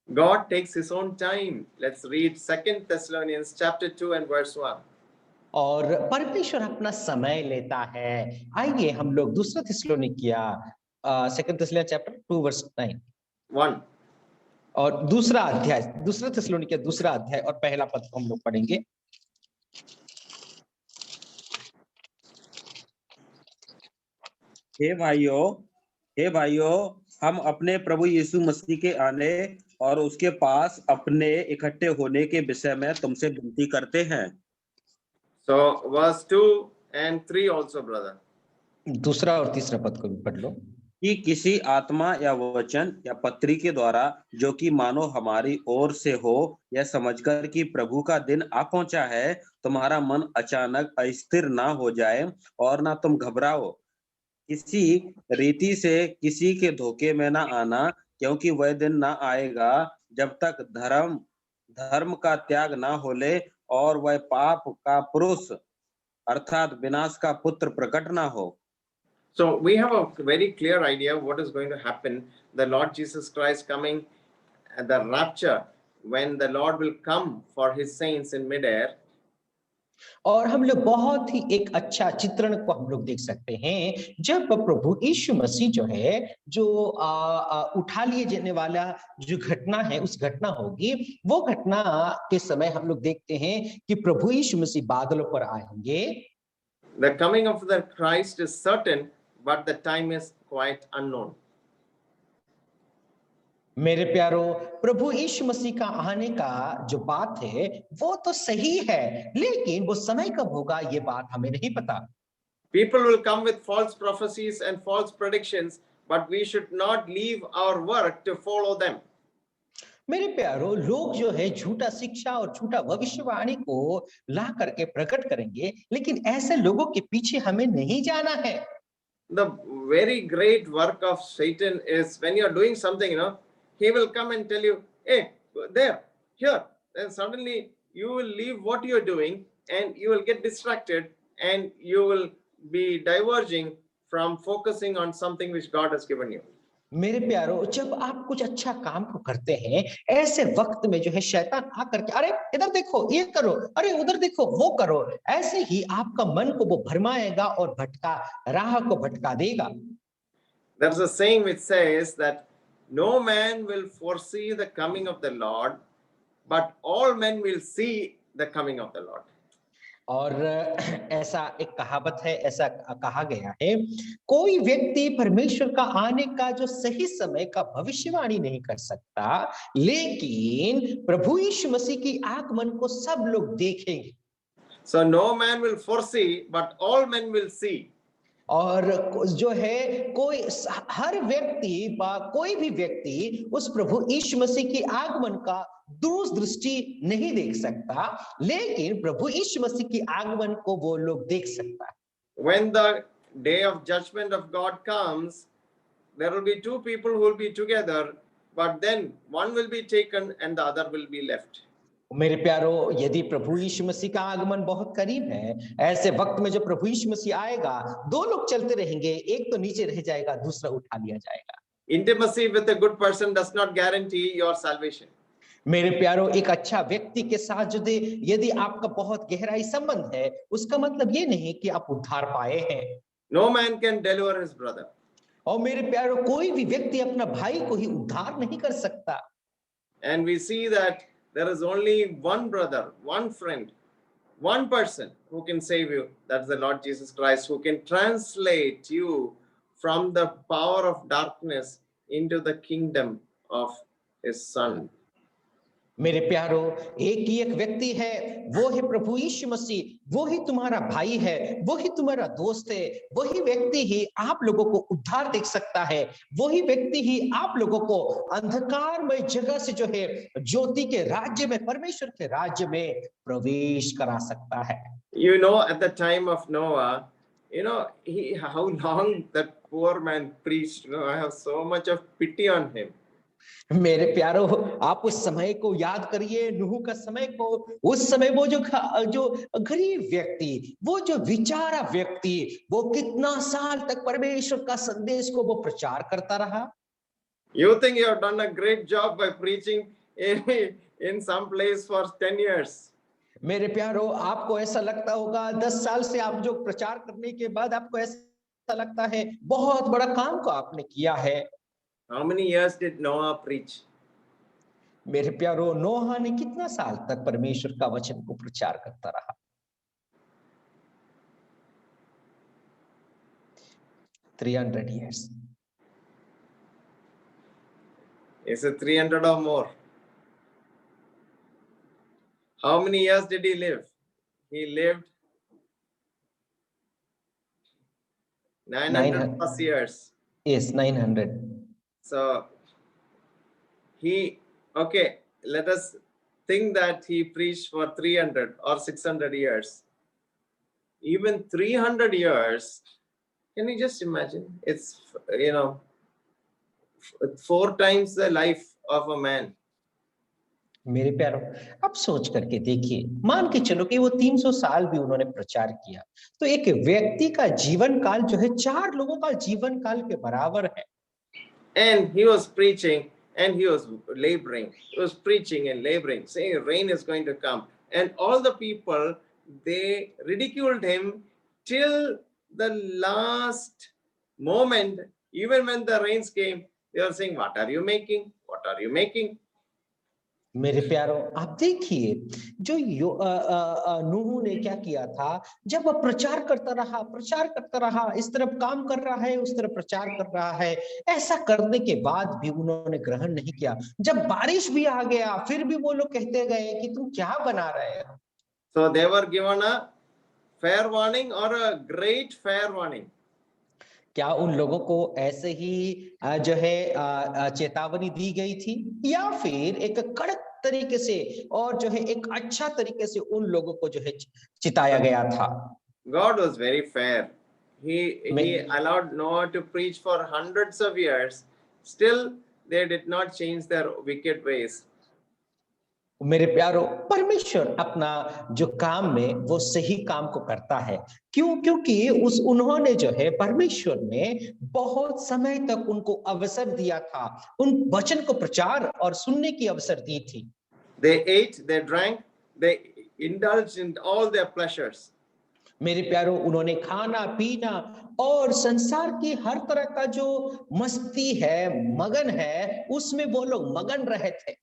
God takes his own time. Let's read 2 Thessalonians chapter 2 and verse 1. और परमेश्वर अपना समय लेता है। आइए हम लोग दूसरा थिस्सलुनीकिया 2 Thessalonians chapter 2 verse 9 1. और दूसरा अध्याय, दूसरा थिस्सलुनीकिया दूसरा अध्याय और पहला पद को हम लोग पढ़ेंगे। हे भाइयों, हम अपने प्रभु यीशु मसीह के आने और उसके पास अपने इकट्ठे होने के विषय में तुमसे विनती करते हैं। So verse 2 and 3 also, brother. दूसरा और तीसरा पद को भी पढ़ लो। कि किसी आत्मा या वचन या पत्री के द्वारा, जो कि मानो हमारी ओर से हो, यह समझकर कि प्रभु का दिन आ पहुंचा है, तुम्हारा मन अचानक अस्थिर ना हो जाए और ना तुम घबराओ। किसी रीति से किसी के धोखे में ना आना, क्योंकि वह दिन ना आएगा जब तक धर्म का त्याग ना हो ले और वह पाप का पुरुष अर्थात विनाश का पुत्र प्रकट ना हो। So we have a very clear idea of what is going to happen. The Lord Jesus Christ coming at the rapture, when the Lord will come for his saints in midair. और हम लोग बहुत ही एक अच्छा चित्रण को हम लोग देख सकते हैं, जब प्रभु यीशु मसीह जो है, जो उठा लिए जाने वाला जो घटना है, उस घटना होगी। वो घटना के समय हम लोग देखते हैं कि प्रभु यीशु मसीह बादलों पर आएंगे। The coming of the Christ is certain, but the time is quite unknown. मेरे प्यारों, प्रभु यीशु मसीह का आने का जो बात है वो तो सही है, लेकिन वो समय कब होगा ये बात हमें नहीं पता। People will come with false prophecies and false predictions, but we should not leave our work to follow them. मेरे प्यारों, लोग जो है झूठा शिक्षा और झूठा भविष्यवाणी को ला करके प्रकट करेंगे, लेकिन ऐसे लोगों के पीछे हमें नहीं जाना है। The very great work of Satan is when you are doing something, he will come and tell you, hey, there, here. Then suddenly you will leave what you are doing and you will get distracted and you will be diverging from focusing on something which God has given you. मेरे प्यारों, जब आप कुछ अच्छा काम को करते हैं, ऐसे वक्त में जो है शैतान आकर के, अरे इधर देखो, ये करो, अरे उधर देखो, वो करो, ऐसे ही आपका मन को वो भरमाएगा और राह को भटका देगा। There's a saying which says that no man will foresee the coming of the Lord, but all men will see the coming of the Lord. और ऐसा एक कहावत है, ऐसा कहा गया है, कोई व्यक्ति परमेश्वर का आने का जो सही समय का भविष्यवाणी नहीं कर सकता, लेकिन प्रभु यीशु मसीह की आगमन को सब लोग देखेंगे। So no man will foresee, but all men will see. और जो है हर व्यक्ति कोई भी व्यक्ति उस प्रभु यीशु मसीह की आगमन का दूरदृष्टि नहीं देख सकता, लेकिन प्रभु यीशु मसीह की आगमन को वो लोग देख सकता है। When the day of judgment of God comes, there will be two people who will be together, but then one will be taken and the other will be left. मेरे प्यारों, यदि प्रभु यीशु मसीह का आगमन बहुत करीब है, ऐसे वक्त में जब प्रभु यीशु मसीह आएगा, दो लोग चलते रहेंगे, एक तो नीचे रह जाएगा, दूसरा उठा लिया जाएगा। Intimacy with a good person does not guarantee your salvation. मेरे प्यारों, एक अच्छा व्यक्ति के साथ यदि आपका बहुत गहराई संबंध है, उसका मतलब ये नहीं कि आप उद्धार पाए हैं। No man can deliver his brother. और मेरे प्यारों, कोई भी व्यक्ति अपना भाई को ही उद्धार नहीं कर सकता। And we see that there is only one brother, one friend, one person who can save you. That's the Lord Jesus Christ, who can translate you from the power of darkness into the kingdom of his son. मेरे प्यारो, एक ही एक व्यक्ति है, वो है प्रभु यीशु मसीह। वो ही तुम्हारा भाई है, वो ही तुम्हारा दोस्त है। वही व्यक्ति ही आप लोगों को उद्धार दे सकता है। वही व्यक्ति ही आप लोगों को अंधकारमय जगह से जो है ज्योति के राज्य में, परमेश्वर के राज्य में प्रवेश करा सकता है। You know, at the time of Noah, how long that poor man preached. I have so much of pity on him. मेरे प्यारो, आप उस समय को याद करिए, नूह का समय को। उस समय वो जो गरीब व्यक्ति, वो जो बेचारा व्यक्ति, वो कितना साल तक परमेश्वर का संदेश को वो प्रचार करता रहा। You think you have done a great job by preaching in some place for 10 years. मेरे प्यारो, आपको ऐसा लगता होगा 10 साल से आप जो प्रचार करने के बाद आपको ऐसा लगता है बहुत बड़ा काम को आपने किया है। How many years did Noah preach? मेरे प्यारो, नोहा ने कितना साल तक परमेश्वर का वचन को प्रचार करता रहा? 300 years. Is it 300 or more? How many years did he live? He lived 900 plus years. Yes, 900. So let us think that he preached for 300 or 600 years. Even 300 years, can you just imagine? It's, 4 times the life of a man. मेरे प्यारो, अब सोच करके देखिए, मान के चलो कि वो 300 साल भी उन्होंने प्रचार किया, तो एक व्यक्ति का जीवन काल जो है 4 लोगों का जीवन काल के बराबर है। And he was preaching and he was laboring. He was preaching and laboring, saying rain is going to come. And all the people, they ridiculed him till the last moment. Even when the rains came, they were saying, what are you making? What are you making? मेरे प्यारो, आप देखिए, जो नूह ने क्या किया था, जब वह प्रचार करता रहा, इस तरफ काम कर रहा है, उस तरफ प्रचार कर रहा है, ऐसा करने के बाद भी उन्होंने ग्रहण नहीं किया। जब बारिश भी आ गया, फिर भी वो लोग कहते गए कि तुम क्या बना रहे हो? So they were given a fair warning or a great fair warning. क्या उन लोगों को ऐसे ही जो है चेतावनी दी गई थी, या फिर एक कड़क तरीके से और जो है एक अच्छा तरीके से उन लोगों को जो है चिताया गया था? God was very fair. He allowed Noah to preach for hundreds of years. Still, they did not change their wicked ways. मेरे प्यारो, परमेश्वर अपना जो काम में वो सही काम को करता है। क्यों? क्योंकि उन्होंने जो है, परमेश्वर ने बहुत समय तक उनको अवसर दिया था, उन वचन को प्रचार और सुनने की अवसर दी थी। They ate, they drank, they indulged in all their pleasures. मेरे प्यारो, उन्होंने खाना पीना और संसार की हर तरह का जो मस्ती है, मगन है, उसमें वो लोग मगन रहे थे।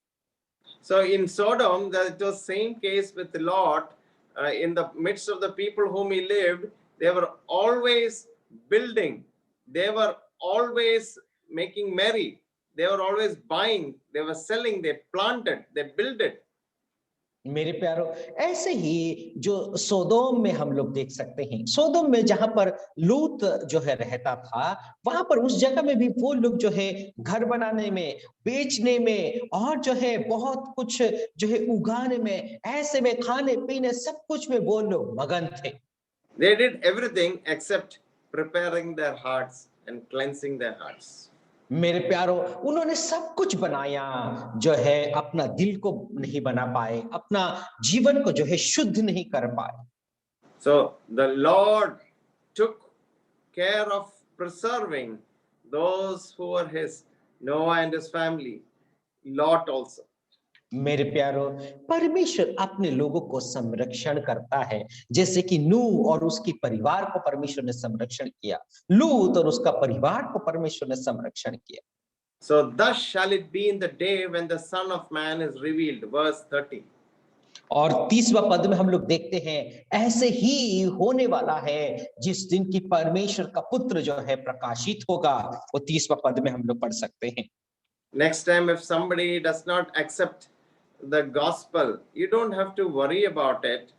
So in Sodom, it was same case with Lot. In the midst of the people whom he lived, they were always building. They were always making merry. They were always buying. They were selling. They planted. They built it. मेरे प्यारो, ऐसे ही जो सोदोम में हम लोग देख सकते हैं, सोदोम में जहां पर लूत जो है रहता था, वहां पर उस जगह में भी वो लोग जो है घर बनाने में, बेचने में और जो है बहुत कुछ जो है उगाने में, ऐसे में खाने पीने सब कुछ में वो लोग मगन थे। They did everything except preparing their hearts and cleansing their hearts. मेरे प्यारो, उन्होंने सब कुछ बनाया, जो है अपना दिल को नहीं बना पाए, अपना जीवन को जो है शुद्ध नहीं कर पाए। So the Lord took care of preserving those who were his, Noah and his family, Lot also. मेरे प्यारो, परमेश्वर अपने लोगों को संरक्षण करता है, जैसे कि नूह और उसके परिवार को परमेश्वर ने संरक्षण किया, लूत और उसका परिवार को परमेश्वर ने संरक्षण किया। So thus shall it be in the day when the Son of Man is revealed, verse 30. और 30वां पद में हम लोग देखते हैं, ऐसे ही होने वाला है जिस दिन की परमेश्वर का पुत्र जो है प्रकाशित होगा। वो 30वां पद में हम लोग पढ़ सकते हैं। Next time, if somebody does not accept the gospel, you don't have to worry about it,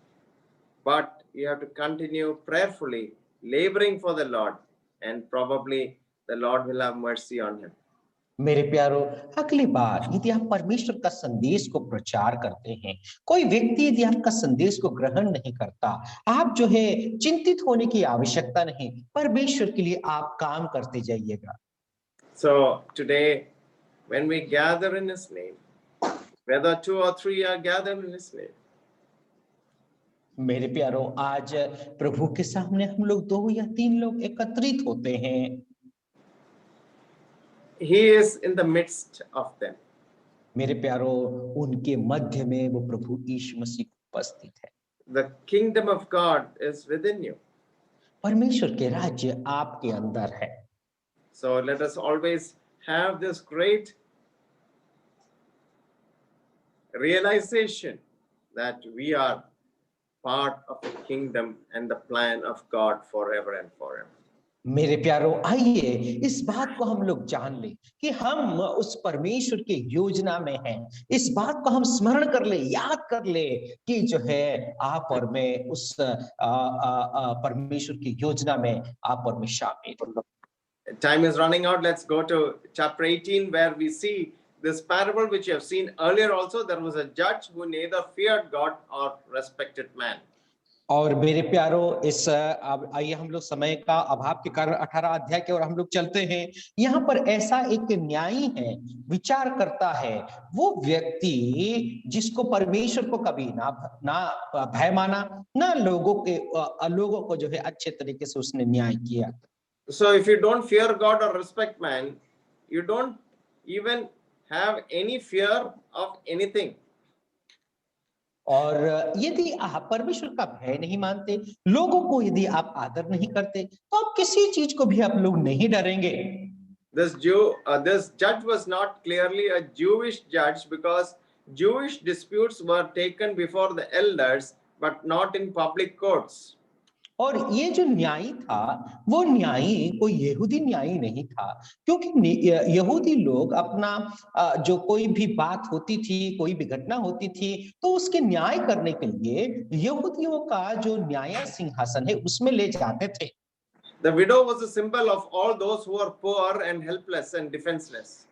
but you have to continue prayerfully, laboring for the Lord, and probably the Lord will have mercy on him. मेरे प्यारो, अगली बार यदि आप परमेश्वर का संदेश को प्रचार करते हैं, कोई व्यक्ति यदि आपका संदेश को ग्रहण नहीं करता, आप जो है चिंतित होने की आवश्यकता नहीं, परमेश्वर के लिए आप काम करते जाइएगा। So today, when we gather in his name, whether 2 or 3 are gathered in his name, मेरे प्यारो, आज प्रभु के सामने हम लोग 2 या 3 लोग एकत्रित होते हैं, he is in the midst of them. मेरे प्यारो, उनके मध्य में वो प्रभु यीशु मसीह उपस्थित है। The kingdom of God is within you. परमेश्वर के राज्य आपके अंदर है। So let us always have this great realization that we are part of the kingdom and the plan of God forever and forever. मेरे प्यारो, आइए इस बात को हम लोग जान लें कि हम उस परमेश्वर की योजना में हैं। इस बात को हम स्मरण कर ले, याद कर ले कि जो है आप और मैं उस परमेश्वर की योजना में आप और मैं शामिल। Time is running out. Let's go to chapter 18 where we see this parable which you have seen earlier also. There was a judge who neither feared God or respected man. और मेरे प्यारो, इस अब आइए हम लोग समय का अभाव के कारण 18 अध्याय की ओर हम लोग चलते हैं। यहाँ पर ऐसा एक न्यायी है, विचार करता है, वो व्यक्ति जिसको परमेश्वर को कभी ना भय माना, ना लोगों को जो है अच्छे तरीके से उसने न्याय किया। So if you don't fear God or respect man, you don't even have any fear of anything. और यदि आप परमेश्वर का भय नहीं मानते, लोगों को यदि आप आदर नहीं करते, तो आप किसी चीज को भी आप लोग नहीं डरेंगे। This judge was not clearly a Jewish judge because Jewish disputes were taken before the elders but not in public courts. और ये जो न्यायी था, वो न्यायी कोई यहूदी न्यायी नहीं था, क्योंकि यहूदी लोग अपना जो कोई भी बात होती थी, कोई भी घटना होती थी, तो उसके न्याय करने के लिए यहूदियों का जो न्याय सिंहासन है उसमें ले जाते थे। The widow was a symbol of all those who are poor and helpless and defenseless.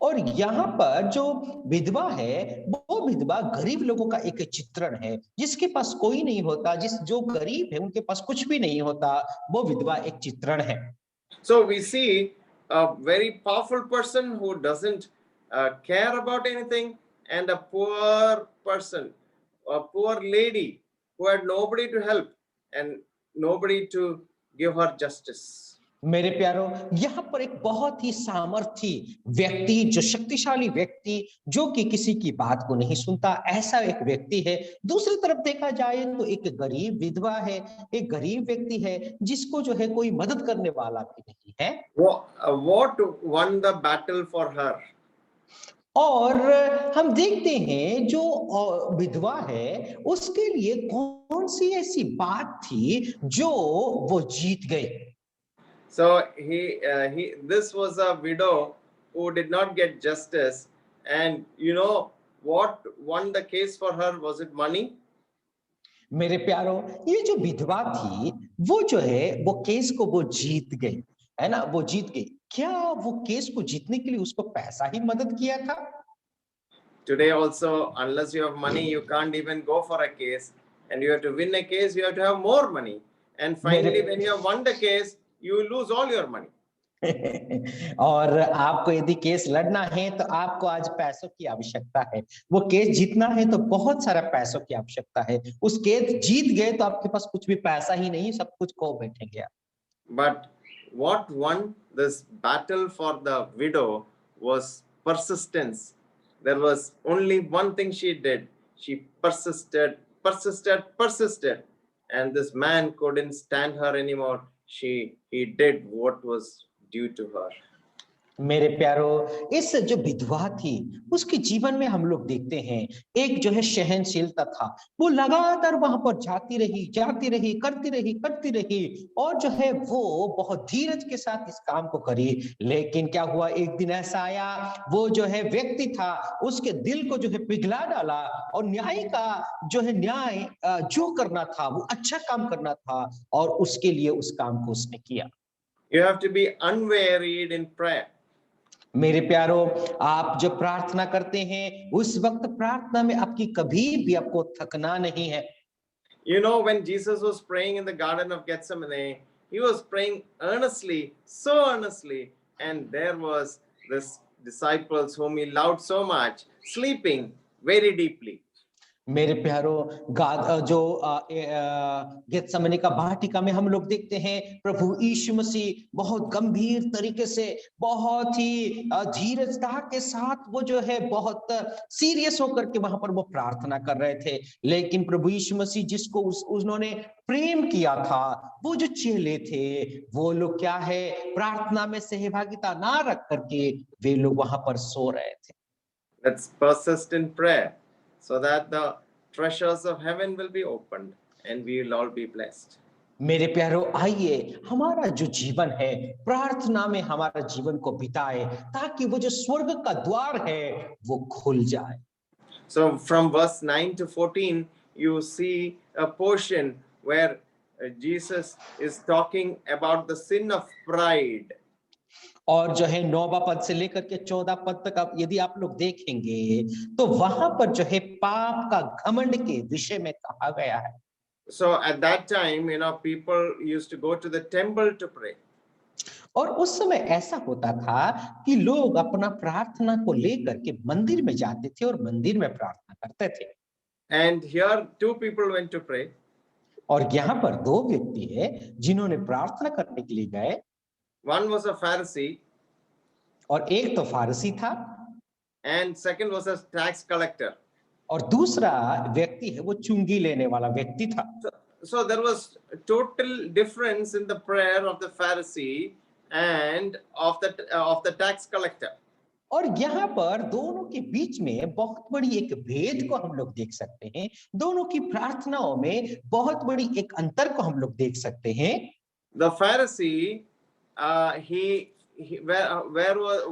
और यहाँ पर जो विधवा है, वो विधवा गरीब लोगों का एक चित्रण है, जिसके पास कोई नहीं होता, जो गरीब है उनके पास कुछ भी नहीं होता, वो विधवा एक चित्रण है। So we see a very powerful person who doesn't care about anything, and a poor person, a poor lady who had nobody to help and nobody to give her justice. मेरे प्यारो, यहाँ पर एक बहुत ही सामर्थी व्यक्ति, जो शक्तिशाली व्यक्ति, जो कि किसी की बात को नहीं सुनता, ऐसा एक व्यक्ति है। दूसरी तरफ देखा जाए तो एक गरीब विधवा है, एक गरीब व्यक्ति है, जिसको जो है कोई मदद करने वाला भी नहीं है। What won the battle for her? और हम देखते हैं जो विधवा है, उसके लिए कौन सी ऐसी बात थी जो वो जीत गई। So this was a widow who did not get justice, and you know what won the case for her? Was it money? मेरे प्यारो, ये जो विधवा थी, वो जो है वो केस को वो जीत गई, है ना, वो जीत गई। क्या वो केस को जीतने के लिए उसको पैसा ही मदद किया था? Today also, unless you have money, you can't even go for a case, and you have to win a case, you have to have more money, and finally when you have won the case, you lose all your money. और आपको यदि case लड़ना है तो आपको आज पैसों की आवश्यकता है, वो केस जीतना है तो बहुत सारा पैसों की आवश्यकता है। उस केस जीत गए तो आपके पास कुछ भी पैसा ही नहीं, सब कुछ खो बैठेंगे। But what won this battle for the widow was persistence. There was only one thing she did. She persisted, and this man couldn't stand her anymore. He did what was due to her. मेरे प्यारो, इस जो विधवा थी उसके जीवन में हम लोग देखते हैं एक जो है सहनशीलता था। वो लगातार वहां पर जाती रही, करती रही और जो है वो बहुत धीरज के साथ इस काम को करी। लेकिन क्या हुआ, एक दिन ऐसा आया, वो जो है व्यक्ति था उसके दिल को जो है पिघला डाला और न्याय का जो है न्याय जो करना था, वो अच्छा काम करना था और उसके लिए उस काम को उसने किया। You have to be unwearied in prayer. मेरे प्यारो, आप जब प्रार्थना करते हैं उस वक्त प्रार्थना में आपकी कभी भी आपको थकना नहीं है। You know, when Jesus was praying in the Garden of Gethsemane, he was praying earnestly, so earnestly, and there was this disciples whom he loved so much, sleeping very deeply. मेरे प्यारो, गेत्समनी का वाटिका में हम लोग देखते हैं प्रभु यीशु मसीह बहुत गंभीर तरीके से, बहुत ही धीरजता के साथ वो जो है बहुत सीरियस होकर के वहां पर वो प्रार्थना कर रहे थे। लेकिन प्रभु यीशु मसीह जिसको उन्होंने प्रेम किया था, वो जो चेले थे, वो लोग क्या है, प्रार्थना में सहभागिता ना रख करके वे लोग वहां पर सो रहे थे। Let's persist in prayer so that the treasures of heaven will be opened and we will all be blessed. मेरे प्यारो, आइए हमारा जो जीवन है प्रार्थना में हमारा जीवन को बिताए ताकि वो जो स्वर्ग का द्वार है वो खुल जाए। So from verse 9 to 14, you see a portion where Jesus is talking about the sin of pride. और जो है 9वां पद से लेकर के 14 पद तक आप यदि आप लोग देखेंगे तो वहां पर जो है पाप का घमंड के विषय में कहा गया है। So at that time, people used to go to the temple to pray. और उस समय ऐसा होता था कि लोग अपना प्रार्थना को लेकर के मंदिर में जाते थे और मंदिर में प्रार्थना करते थे। And here 2 people went to pray. और यहाँ पर 2 व्यक्ति है जिन्होंने प्रार्थना करने के लिए गए। One was a Pharisee. और एक तो फारसी था। And second was a tax collector. और दूसरा व्यक्ति है वो चुंगी लेने वाला व्यक्ति था। So there was total difference in the prayer of the Pharisee and of the tax collector. और यहाँ पर दोनों के बीच में बहुत बड़ी एक भेद को हम लोग देख सकते हैं। दोनों की प्रार्थनाओं में बहुत बड़ी एक अंतर को हम लोग देख सकते हैं। The Pharisee,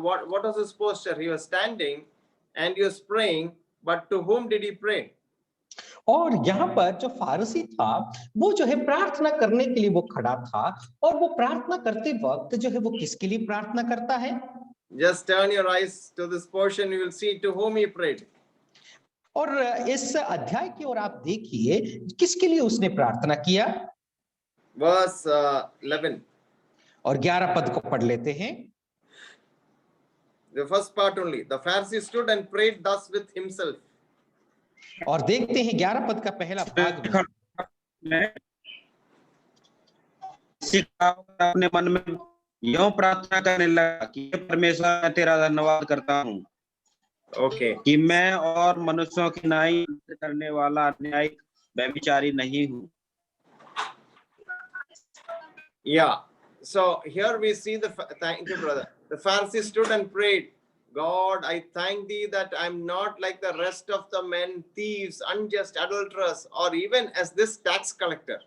what was his posture? He was standing and he was praying, but to whom did he pray? और यहाँ पर जो फारसी था वो जो है प्रार्थना करने के लिए वो खड़ा था और वो प्रार्थना करते वक्त जो है वो किसके लिए प्रार्थना करता है? Just turn your eyes to this portion, you will see to whom he prayed. और इस अध्याय की ओर आप देखिए किसके लिए उसने प्रार्थना किया। Verse 11. और 11 पद को पढ़ लेते हैं। The first part only. The Pharisee stood and prayed thus with himself. और देखते हैं 11 पद का पहला भाग में अपने मन में यूं प्रार्थना करने लगा कि परमेश्वर मैं तेरा धन्यवाद करता हूँ कि मैं और मनुष्यों की न्याय करने वाला न्यायिक व्यभिचारी नहीं हूँ। Yeah. So here we see thank you, brother. The Pharisee stood and prayed, God, I thank thee that I'm not like the rest of the men, thieves, unjust, adulterers, or even as this tax collector.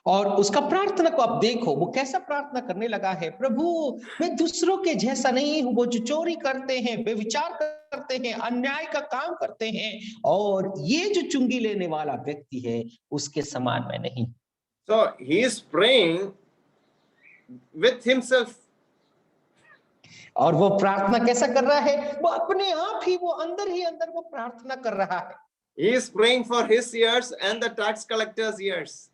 और उसका प्रार्थना को आप देखो वो कैसा प्रार्थना करने लगा है। प्रभु मैं दूसरों के जैसा नहीं हूँ, वो जो चोरी करते हैं, व्यभिचार करते हैं, अन्याय का काम करते हैं और ये जो चुंगी लेने वाला व्यक्ति है उसके समान मैं नहीं। So he is praying with himself. और वो प्रार्थना कैसा कर रहा है? वो अपने आप ही वो अंदर ही अंदर वो प्रार्थना कर रहा है। He is praying for his ears and the tax collector's ears.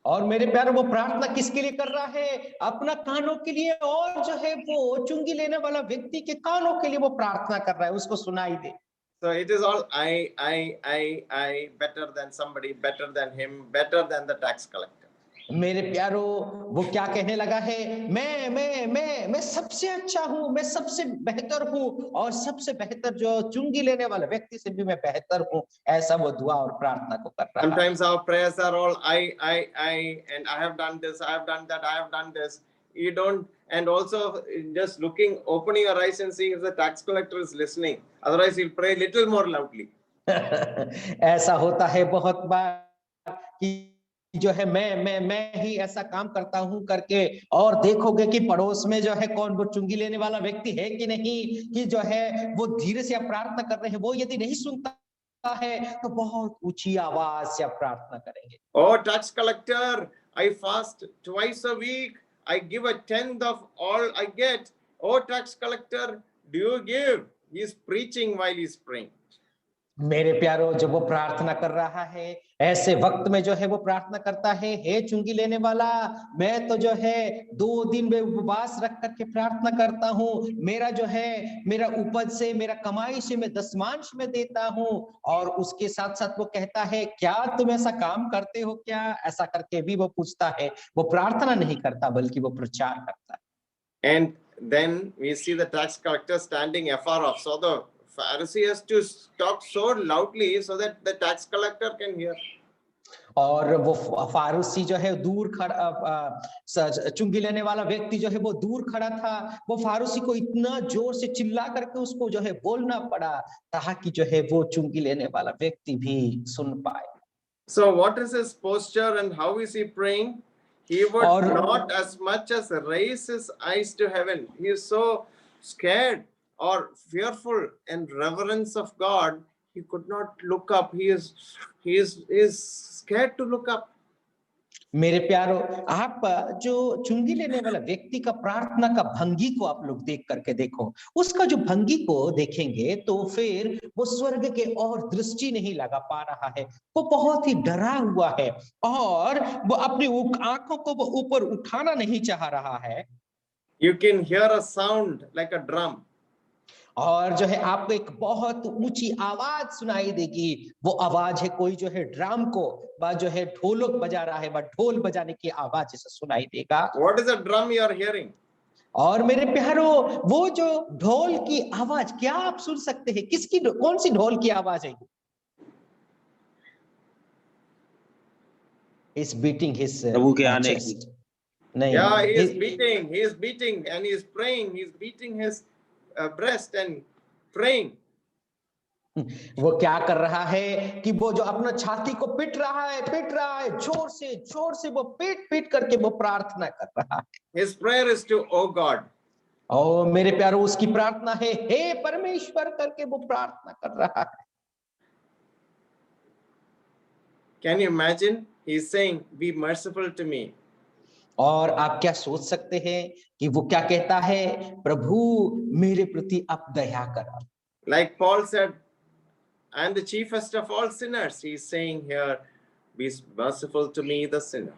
और मेरे प्यारे वो प्रार्थना किसके लिए कर रहा है? अपना कानों के लिए और जो है वो चुंगी लेने वाला व्यक्ति के कानों के लिए वो प्रार्थना कर रहा है, उसको सुनाई दे। So it is all I, better than somebody, better than him, better than the tax collector. मेरे प्यारो वो क्या कहने लगा है? मैं सबसे अच्छा हूँ, मैं सबसे बेहतर हूँ और सबसे बेहतर जो चुंगी लेने वाला व्यक्ति से भी मैं बेहतर हूँ। ऐसा वो दुआ और प्रार्थना को कर रहा है। Sometimes our prayers are all I, and I have done this, I have done that, I have done this. You don't and also just looking, opening your eyes and seeing if the tax collector is listening. Otherwise, he'll pray little more loudly. ऐसा होता है बहुत बार कि जो है मैं ही ऐसा काम करता हूं करके, और देखोगे कि पड़ोस में जो है कौन वो चुंगी लेने वाला व्यक्ति है कि नहीं, कि जो है वो धीरे से आप प्रार्थना कर रहे हैं, वो यदि नहीं सुनता है तो बहुत ऊंची आवाज से आप प्रार्थना करेंगे। Oh, tax collector, I fast twice a week. I give a tenth of all I get. Oh, tax collector, do you give? He's preaching while he's praying. मेरे प्यारो, जब वो प्रार्थना कर रहा है, ऐसे वक्त में जो है वो प्रार्थना करता है, हे चुंगी लेने वाला, मैं तो जो है 2 दिन में उपवास रख करके प्रार्थना करता हूँ, मेरा जो है मेरा उपज से, मेरा कमाई से मैं दशमांश में देता हूँ। और उसके साथ साथ वो कहता है, क्या तुम ऐसा काम करते हो क्या? ऐसा करके भी वो पूछता है। वो प्रार्थना नहीं करता बल्कि वो प्रचार करता है। And then we see the tax collector standing afar off. So the Pharisee has to talk so loudly so that the tax collector can hear. और वो फारूसी जो है दूर खड़ा, चुंगी लेने वाला व्यक्ति जो है वो दूर खड़ा था, वो फारूसी को इतना जोर से चिल्ला करके उसको जो है बोलना पड़ा ताकि जो है वो चुंगी लेने वाला व्यक्ति भी सुन पाए। So what is his posture and how is he praying? He would not as much as raise his eyes to heaven. He is so scared or fearful and reverence of God, he could not look up. He is scared to look up. मेरे प्यारो, आप जो चुंगी लेने वाला व्यक्ति का प्रार्थना का भंगी को आप लोग देख करके देखो, उसका जो भंगी को देखेंगे तो फिर वो स्वर्ग के और दृष्टि नहीं लगा पा रहा है, वो बहुत ही डरा हुआ है और वो अपनी आंखों को वो ऊपर उठाना नहीं चाह रहा है। You can hear a sound like a drum. और जो है आपको एक बहुत ऊंची आवाज सुनाई देगी, वो आवाज है कोई जो है ड्रम को जो है ढोलक बजा रहा है, ढोल बजाने की आवाज जैसा सुनाई देगा। What is the drum you are hearing? और मेरे प्यारो, वो जो ढोल की आवाज क्या आप सुन सकते हैं? किसकी, कौन सी ढोल की आवाज है? Is beating his chest. नहीं, yeah, he is beating and he is praying, he is beating his breast and praying. वो क्या कर रहा है कि वो जो अपना छाती को पीट रहा है जोर से वो पीट करके वो प्रार्थना कर रहा है। His prayer is to, oh God. और मेरे प्यारो, उसकी प्रार्थना है हे परमेश्वर करके वो प्रार्थना कर रहा है। Can you imagine? He is saying, be merciful to me. और आप क्या सोच सकते हैं कि वो क्या कहता है? प्रभु मेरे प्रति आप दया करो। Like Paul said, I am the chiefest of all sinners. He is saying here, be merciful to me, the sinner.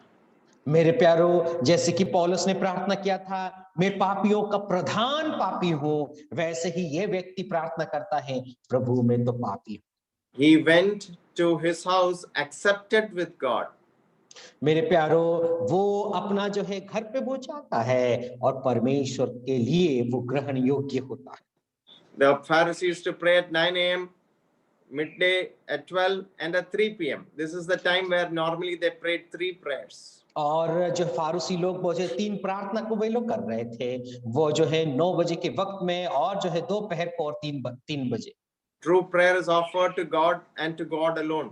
मेरे प्यारो, जैसे कि पौलुस ने प्रार्थना किया था, मैं पापियों का प्रधान पापी हूँ, वैसे ही ये व्यक्ति प्रार्थना करता है, प्रभु मैं तो पापी हूँ। He went to his house accepted with God. मेरे प्यारो, वो अपना जो है घर पे वो जाता है और परमेश्वर के लिए वो ग्रहण योग्य होता है। The Pharisees to pray at 9 a.m., midday at 12, and at 3 p.m. This is the time where normally they prayed 3 prayers. और जो फारूसी लोग वो जो 3 प्रार्थना को वे लोग कर रहे थे, वो जो है 9 बजे के वक्त में और जो है दोपहर को और 3 बजे। True prayer is offered to God and to God alone.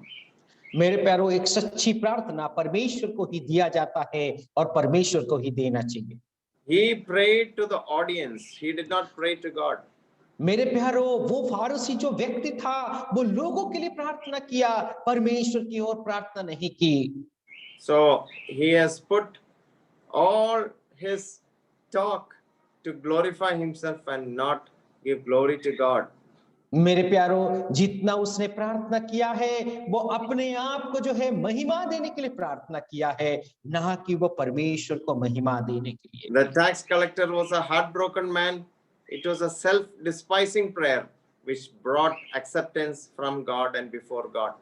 मेरे प्यारो, एक सच्ची प्रार्थना परमेश्वर को ही दिया जाता है और परमेश्वर को ही देना चाहिए। He prayed to the audience. He did not pray to God. मेरे प्यारो, वो फारूसी जो व्यक्ति था वो लोगों के लिए प्रार्थना किया, परमेश्वर की ओर प्रार्थना नहीं की। So he has put all his talk to glorify himself and not give glory to God. मेरे प्यारो, जितना उसने प्रार्थना किया है वो अपने आप को जो है महिमा देने के लिए प्रार्थना किया है, ना कि वो परमेश्वर को महिमा देने के लिए। The tax collector was a heartbroken man. It was a self-despising prayer which brought acceptance from God and before God.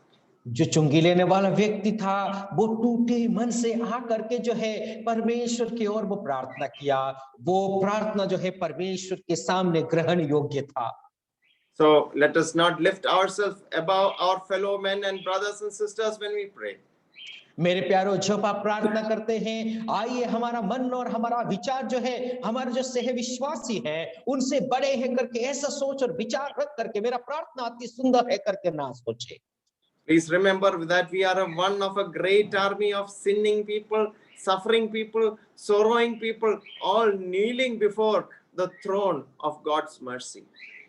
जो चुंगी लेने वाला व्यक्ति था वो टूटे मन से आकर के जो है परमेश्वर की ओर वो प्रार्थना किया, वो प्रार्थना जो है परमेश्वर के सामने ग्रहण योग्य था। So let us not lift ourselves above our fellow men and brothers and sisters when we pray. मेरे प्यारो, जब आप प्रार्थना करते हैं, आइए हमारा मन और हमारा विचार जो है, हमारे जो सह विश्वासी है, उनसे बड़े है करके ऐसा सोच और विचार रख करके मेरा प्रार्थना अति सुंदर है करके ना सोचे। Please remember that we are one of a great army of sinning people, suffering people, sorrowing people, all kneeling before the throne of God's mercy.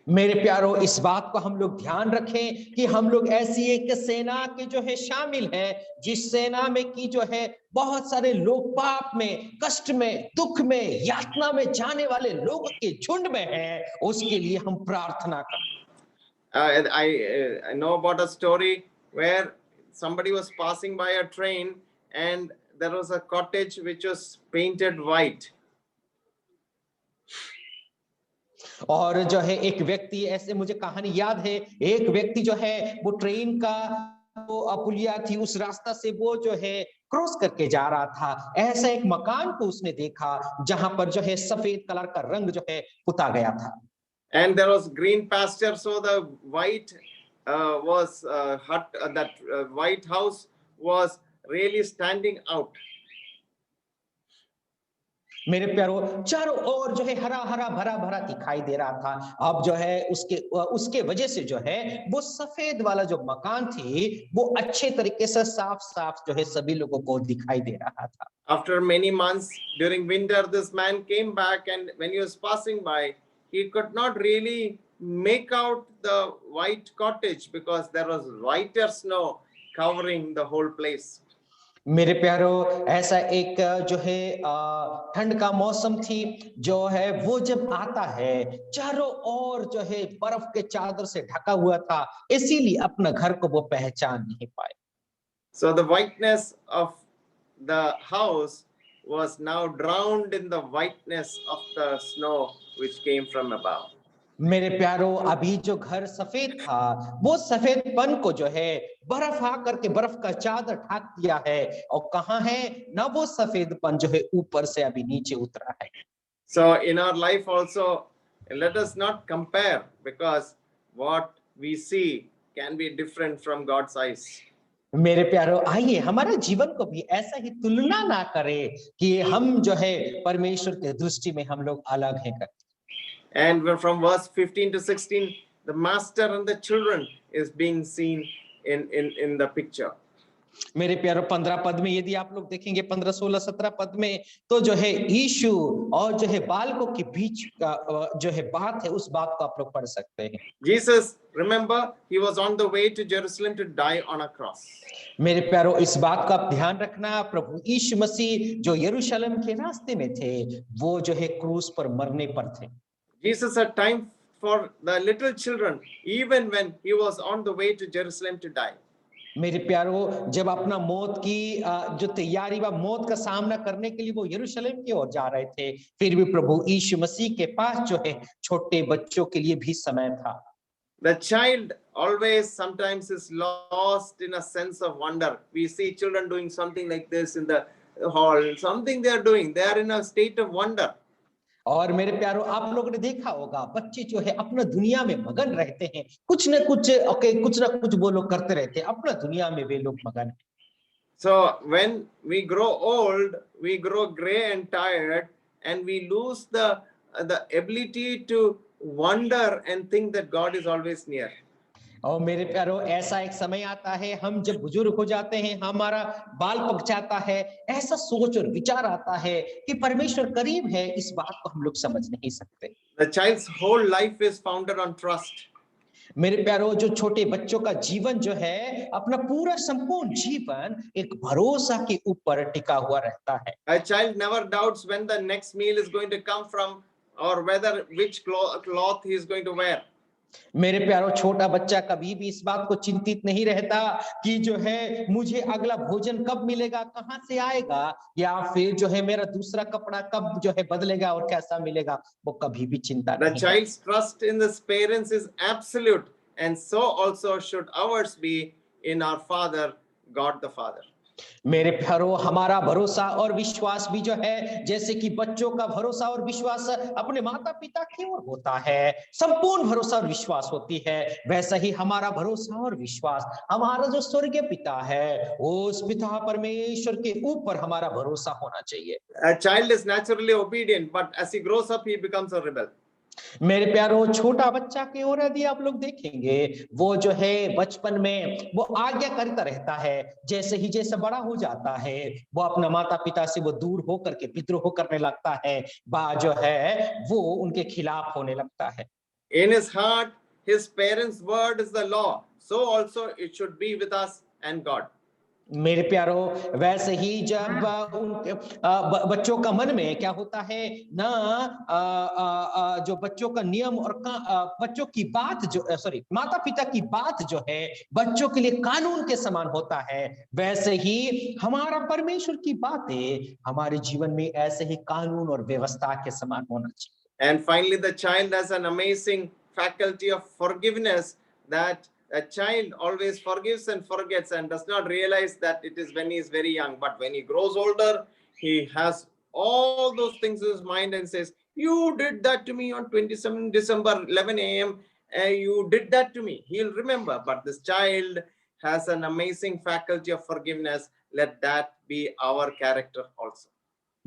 मेरे प्यारो, इस बात को हम लोग ध्यान रखें कि हम लोग ऐसी एक सेना के जो है शामिल हैं, जिस सेना में की जो है बहुत सारे लोग पाप में, कष्ट में, दुख में, यातना में जाने वाले लोगों के झुंड में हैं, उसके लिए हम प्रार्थना करें। I know about a story where somebody was passing by a train and there was a cottage which was painted white. और जो है एक व्यक्ति, ऐसे मुझे कहानी याद है, एक व्यक्ति जो है वो ट्रेन का वो पुलिया थी, उस रास्ता से वो जो है क्रॉस करके जा रहा था। ऐसा एक मकान को उसने देखा जहां पर जो है सफेद कलर का रंग जो है पुता गया था। And there was green pasture, so the white was hut. That white house was really standing out. मेरे प्यारो, चारों ओर जो है हरा हरा भरा भरा दिखाई दे रहा था। अब जो है उसके वजह से जो है वो सफेद वाला जो मकान थी वो अच्छे तरीके से साफ साफ जो है सभी लोगों को दिखाई दे रहा था। After many months during winter, this man came back, and when he was passing by, he could not really make out the white cottage because there was whiter snow covering the whole place. मेरे प्यारो, ऐसा एक जो है ठंड का मौसम थी जो है वो जब आता है, चारों ओर जो है बर्फ के चादर से ढका हुआ था, इसीलिए अपना घर को वो पहचान नहीं पाए। So the whiteness of the house was now drowned in the whiteness of the snow which came from above. मेरे प्यारो, अभी जो घर सफेद था वो सफेदपन को जो है बर्फ आकर के बर्फ का चादर ढक दिया है, और कहाँ है ना वो सफेदपन जो है ऊपर से अभी नीचे उतरा है। So in our life also, let us not compare, because what we see can be different from God's eyes. मेरे प्यारो, आइए हमारे जीवन को भी ऐसा ही तुलना ना करें कि हम जो है परमेश्वर के दृष्टि में हम लोग अलग हैं करके। And from verse 15 to 16, the master and the children is being seen in the picture. मेरे प्यारो, 15 पद में यदि आप लोग देखेंगे, 15, 16, 17 पद में, तो जो है यीशु और जो है बालकों के बीच का जो है बात है, उस बात को आप लोग पढ़ सकते हैं। Jesus, remember, he was on the way to Jerusalem to die on a cross. मेरे प्यारो, इस बात का आप ध्यान रखना, प्रभु यीशु मसीह जो यरूशलेम के रास्ते में थे, वो जो है क्रूस पर मरने पर थे। Jesus had time for the little children, even when he was on the way to Jerusalem to die. मेरे प्यारो, जब अपना मौत की जो तैयारी व मौत का सामना करने के लिए वो यरूशलेम की ओर जा रहे थे, फिर भी प्रभु यीशु मसीह के पास जो है छोटे बच्चों के लिए भी समय था। The child always sometimes is lost in a sense of wonder. We see children doing something like this in the hall, something they are doing. They are in a state of wonder. और मेरे प्यारो, आप लोगों ने देखा होगा, बच्चे जो है अपना दुनिया में मगन रहते हैं, कुछ न कुछ वो लोग करते रहते हैं, अपना दुनिया में वे लोग मगन हैं। So when we grow old, we grow gray and tired, and we lose the ability to wonder and think that God is always near. और मेरे प्यारो, ऐसा एक समय आता है, हम जब बुजुर्ग हो जाते हैं, हमारा बाल पक जाता है, ऐसा सोच और विचार आता है कि परमेश्वर करीब है, इस बात को हम लोग समझ नहीं सकते। The child's whole life is founded on trust. मेरे प्यारो, जो छोटे बच्चों का जीवन जो है, अपना पूरा संपूर्ण जीवन एक भरोसा के ऊपर टिका हुआ रहता है। A child never doubts when the next meal is going to come from, or whether which cloth he is going to wear. मेरे प्यारो, छोटा बच्चा कभी भी इस बात को चिंतित नहीं रहता कि जो है मुझे अगला भोजन कब मिलेगा, कहां से आएगा, या फिर जो है मेरा दूसरा कपड़ा कब जो है बदलेगा और कैसा मिलेगा, वो कभी भी चिंता The नहीं है। child's trust in his parents is absolute, and so also should ours be in our Father, God the Father. मेरे प्यारो, हमारा भरोसा और विश्वास भी जो है, जैसे कि बच्चों का भरोसा और विश्वास अपने माता पिता की ओर होता है, संपूर्ण भरोसा और विश्वास होती है, वैसा ही हमारा भरोसा और विश्वास हमारा जो स्वर्गीय पिता है, उस पिता परमेश्वर के ऊपर हमारा भरोसा होना चाहिए। A child is naturally obedient, but as he grows up, he becomes a rebel. मेरे प्यारो, छोटा बच्चा की ओर यदि आप लोग देखेंगे, वो जो है बचपन में वो आज्ञा करता रहता है, जैसे बड़ा हो जाता है वो अपना माता पिता से वो दूर होकर के विद्रोह करने लगता है, बा जो है वो उनके खिलाफ होने लगता है। In his heart, his parents' word is the law. So also it should be with us and God. मेरे प्यारो, वैसे ही जब उनके बच्चों का मन में क्या होता है ना, जो बच्चों का नियम और बच्चों की बात जो माता पिता की बात जो है बच्चों के लिए कानून के समान होता है, वैसे ही हमारा परमेश्वर की बातें हमारे जीवन में ऐसे ही कानून और व्यवस्था के समान होना चाहिए। And finally, the child has an amazing faculty of forgiveness, that a child always forgives and forgets and does not realize that it is when he is very young. But when he grows older, he has all those things in his mind and says, "You did that to me on 27 December, 11 a.m. You did that to me." He'll remember. But this child has an amazing faculty of forgiveness. Let that be our character also.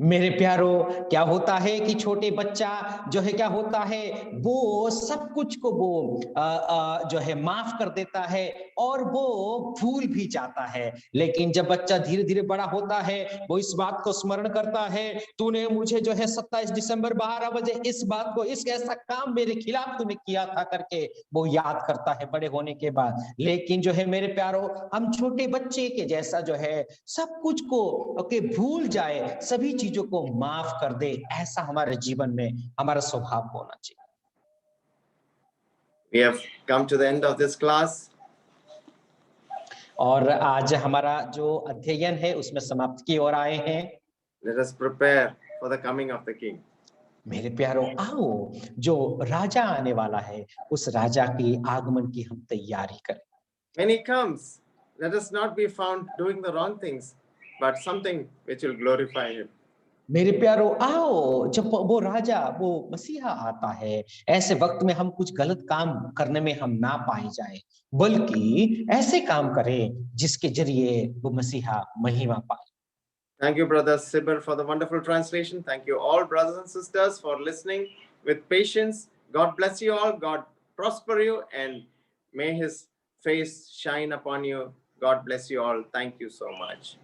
मेरे प्यारो, क्या होता है कि छोटे बच्चा जो है क्या होता है, वो सब कुछ को वो जो है माफ कर देता है और वो भूल भी जाता है, लेकिन जब बच्चा धीरे धीरे बड़ा होता है वो इस बात को स्मरण करता है, तूने मुझे जो है 27 दिसंबर 12 बजे इस बात को, इस ऐसा काम मेरे खिलाफ तूने किया था करके वो याद करता है बड़े होने के बाद। लेकिन जो है मेरे प्यारो, हम छोटे बच्चे के जैसा जो है सब कुछ को भूल जाए, सभी चीजों को माफ कर दे, ऐसा हमारे जीवन में हमारा स्वभाव होना चाहिए। We have come to the end of this class. और आज हमारा जो अध्ययन है उसमें समाप्ति की ओर आए हैं। Let us prepare for the coming of the King. मेरे प्यारो, आओ जो राजा आने वाला है उस राजा के आगमन की हम तैयारी करें। When he comes, let us not be found doing the wrong things, but something which will glorify him. मेरे प्यारो, आओ जब वो राजा, वो मसीहा आता है, ऐसे वक्त में हम कुछ गलत काम करने में हम ना पाए जाए, बल्कि ऐसे काम करें जिसके जरिए वो मसीहा महिमा पाए। Thank you, Brother Sibir, for the wonderful translation. Thank you, all brothers and sisters, for listening with patience. God bless you all. God prosper you, and may his face shine upon you. God bless you all. Thank you so much.